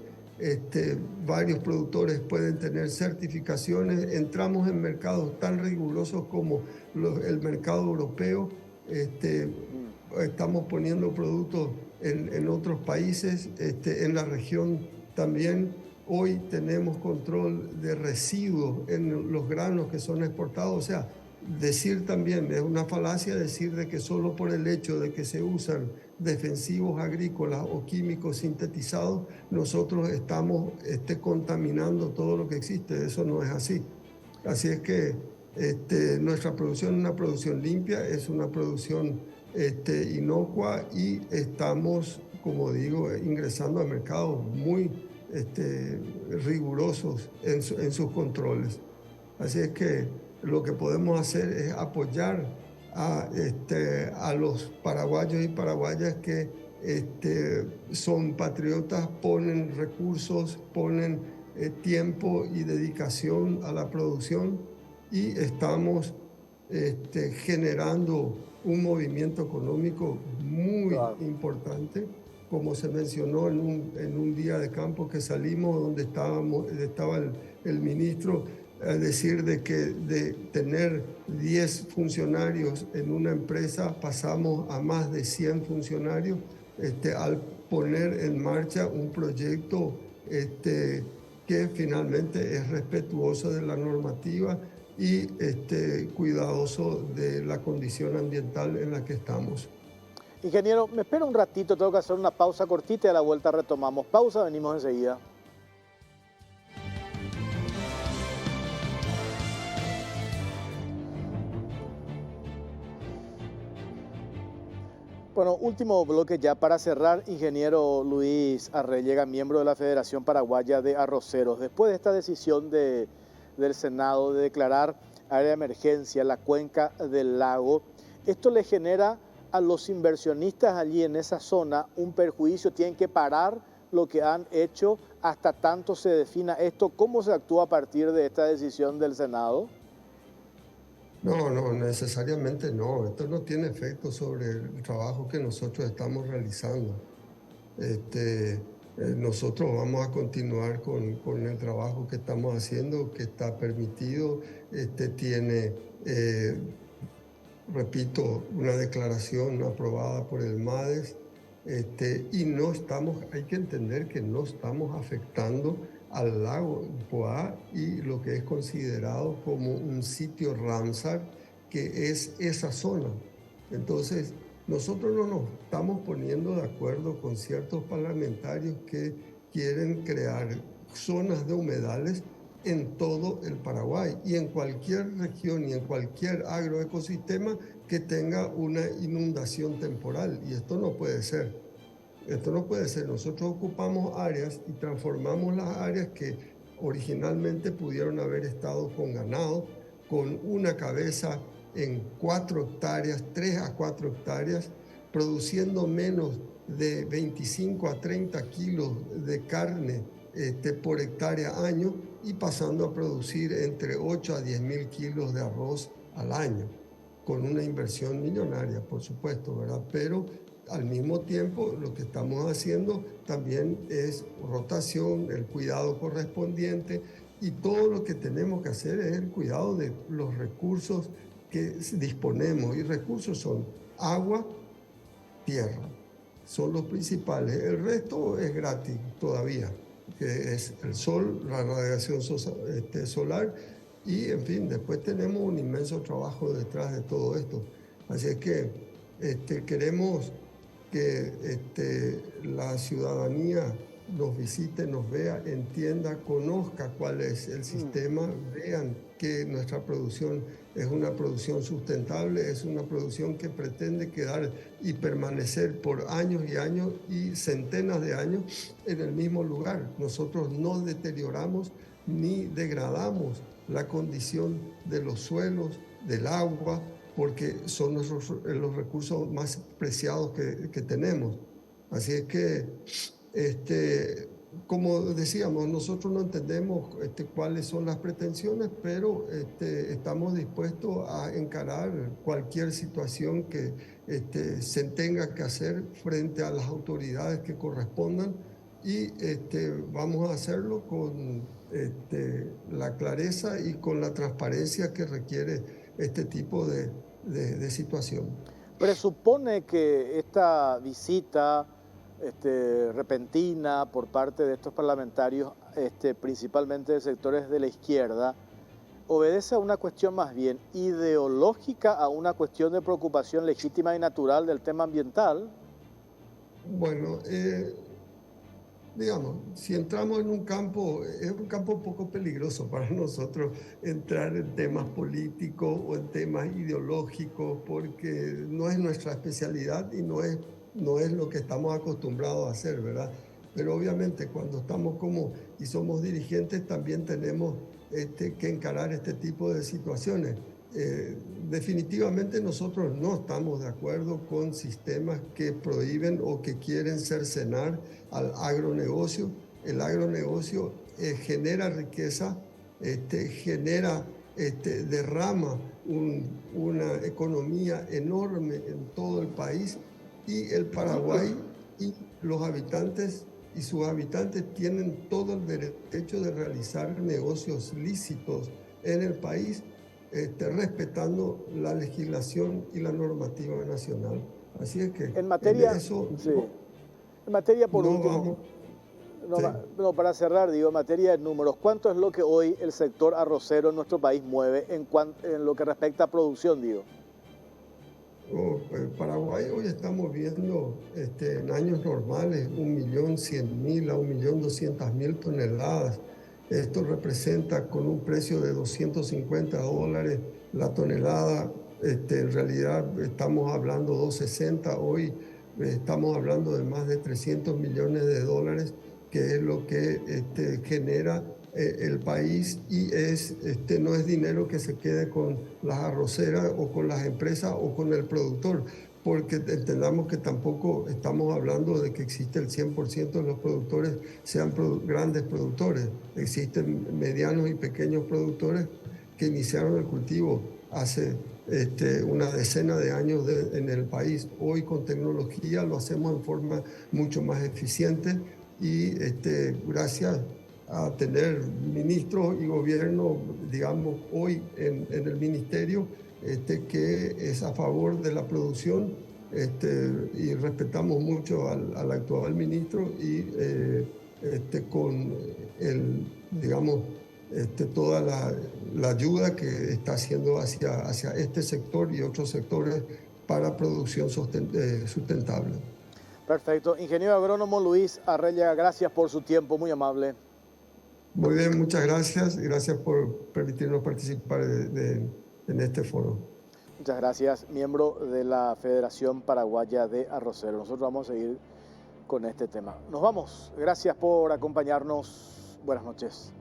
Varios productores pueden tener certificaciones. Entramos en mercados tan rigurosos como el mercado europeo. Estamos poniendo productos en otros países, en la región también. Hoy tenemos control de residuos en los granos que son exportados. O sea, decir también, es una falacia decir de que solo por el hecho de que se usan defensivos agrícolas o químicos sintetizados, nosotros estamos contaminando todo lo que existe. Eso no es así. Así es que nuestra producción es una producción limpia, es una producción inocua y estamos, como digo, ingresando a mercados muy rigurosos en sus controles. Así es que lo que podemos hacer es apoyar a los paraguayos y paraguayas que son patriotas, ponen recursos, ponen tiempo y dedicación a la producción y estamos generando un movimiento económico muy importante. Como se mencionó en un día de campo que salimos, donde estaba el ministro, a decir de que de tener 10 funcionarios en una empresa pasamos a más de 100 funcionarios al poner en marcha un proyecto que finalmente es respetuoso de la normativa y cuidadoso de la condición ambiental en la que estamos. Ingeniero, me espera un ratito, tengo que hacer una pausa cortita y a la vuelta retomamos. Pausa, venimos enseguida. Bueno, último bloque ya para cerrar. Ingeniero Luis Arrellega, miembro de la Federación Paraguaya de Arroceros. Después de esta decisión del Senado de declarar área de emergencia la cuenca del lago, esto le genera a los inversionistas allí en esa zona un perjuicio. Tienen que parar lo que han hecho hasta tanto se defina esto. ¿Cómo se actúa a partir de esta decisión del Senado? No, necesariamente no. Esto no tiene efecto sobre el trabajo que nosotros estamos realizando. Nosotros vamos a continuar con el trabajo que estamos haciendo, que está permitido. Tiene, repito, una declaración aprobada por el MADES. Y no estamos, hay que entender que no estamos afectando al lago Poá y lo que es considerado como un sitio Ramsar, que es esa zona. Entonces, nosotros no nos estamos poniendo de acuerdo con ciertos parlamentarios que quieren crear zonas de humedales en todo el Paraguay y en cualquier región y en cualquier agroecosistema que tenga una inundación temporal. Y esto no puede ser. Esto no puede ser. Nosotros ocupamos áreas y transformamos las áreas que originalmente pudieron haber estado con ganado, con una cabeza en 4 hectáreas, 3 a 4 hectáreas, produciendo menos de 25 a 30 kilos de carne por hectárea año y pasando a producir entre 8 a 10 mil kilos de arroz al año, con una inversión millonaria, por supuesto, ¿verdad? Pero al mismo tiempo, lo que estamos haciendo también es rotación, el cuidado correspondiente y todo lo que tenemos que hacer es el cuidado de los recursos que disponemos. Y recursos son agua, tierra, son los principales. El resto es gratis todavía, que es el sol, la radiación solar y, en fin, después tenemos un inmenso trabajo detrás de todo esto. Así es que queremos que la ciudadanía nos visite, nos vea, entienda, conozca cuál es el sistema, vean que nuestra producción es una producción sustentable, es una producción que pretende quedar y permanecer por años y años y centenas de años en el mismo lugar. Nosotros no deterioramos ni degradamos la condición de los suelos, del agua, porque son los recursos más preciados que tenemos. Así es que, como decíamos, nosotros no entendemos cuáles son las pretensiones, pero estamos dispuestos a encarar cualquier situación que se tenga que hacer frente a las autoridades que correspondan y vamos a hacerlo con la clareza y con la transparencia que requiere este tipo de situación. Presupone que esta visita repentina por parte de estos parlamentarios, principalmente de sectores de la izquierda, obedece a una cuestión más bien ideológica, a una cuestión de preocupación legítima y natural del tema ambiental. Bueno, digamos, si entramos en un campo, es un campo un poco peligroso para nosotros entrar en temas políticos o en temas ideológicos, porque no es nuestra especialidad y no es lo que estamos acostumbrados a hacer, ¿verdad? Pero obviamente cuando estamos y somos dirigentes también tenemos que encarar este tipo de situaciones. Definitivamente nosotros no estamos de acuerdo con sistemas que prohíben o que quieren cercenar al agronegocio. El agronegocio genera riqueza, derrama una economía enorme en todo el país, y el Paraguay y los habitantes y sus habitantes tienen todo el derecho de realizar negocios lícitos en el país, respetando la legislación y la normativa nacional. Así es que en materia, eso sí. En materia, por no último, vamos, no, para cerrar, digo, en materia de números, ¿cuánto es lo que hoy el sector arrocero en nuestro país mueve en lo que respecta a producción, digo? Paraguay hoy estamos viendo en años normales 1.100.000 a 1.200.000 toneladas. Esto representa con un precio de $250 la tonelada. En realidad estamos hablando 260. Hoy estamos hablando de más de $300 millones, que es lo que genera el país, y no es dinero que se quede con las arroceras o con las empresas o con el productor, porque entendamos que tampoco estamos hablando de que existe el 100% de los productores sean grandes productores. Existen medianos y pequeños productores que iniciaron el cultivo hace una decena de años en el país. Hoy con tecnología lo hacemos en forma mucho más eficiente y gracias a tener ministros y gobierno, digamos, hoy en el ministerio, que es a favor de la producción, y respetamos mucho al actual ministro y con digamos, toda la ayuda que está haciendo hacia este sector y otros sectores para producción sustentable. Perfecto. Ingeniero agrónomo Luis Arrellaga, gracias por su tiempo, muy amable. Muy bien, muchas gracias y gracias por permitirnos participar en este foro. Muchas gracias, miembro de la Federación Paraguaya de Arroceros. Nosotros vamos a seguir con este tema. Nos vamos. Gracias por acompañarnos. Buenas noches.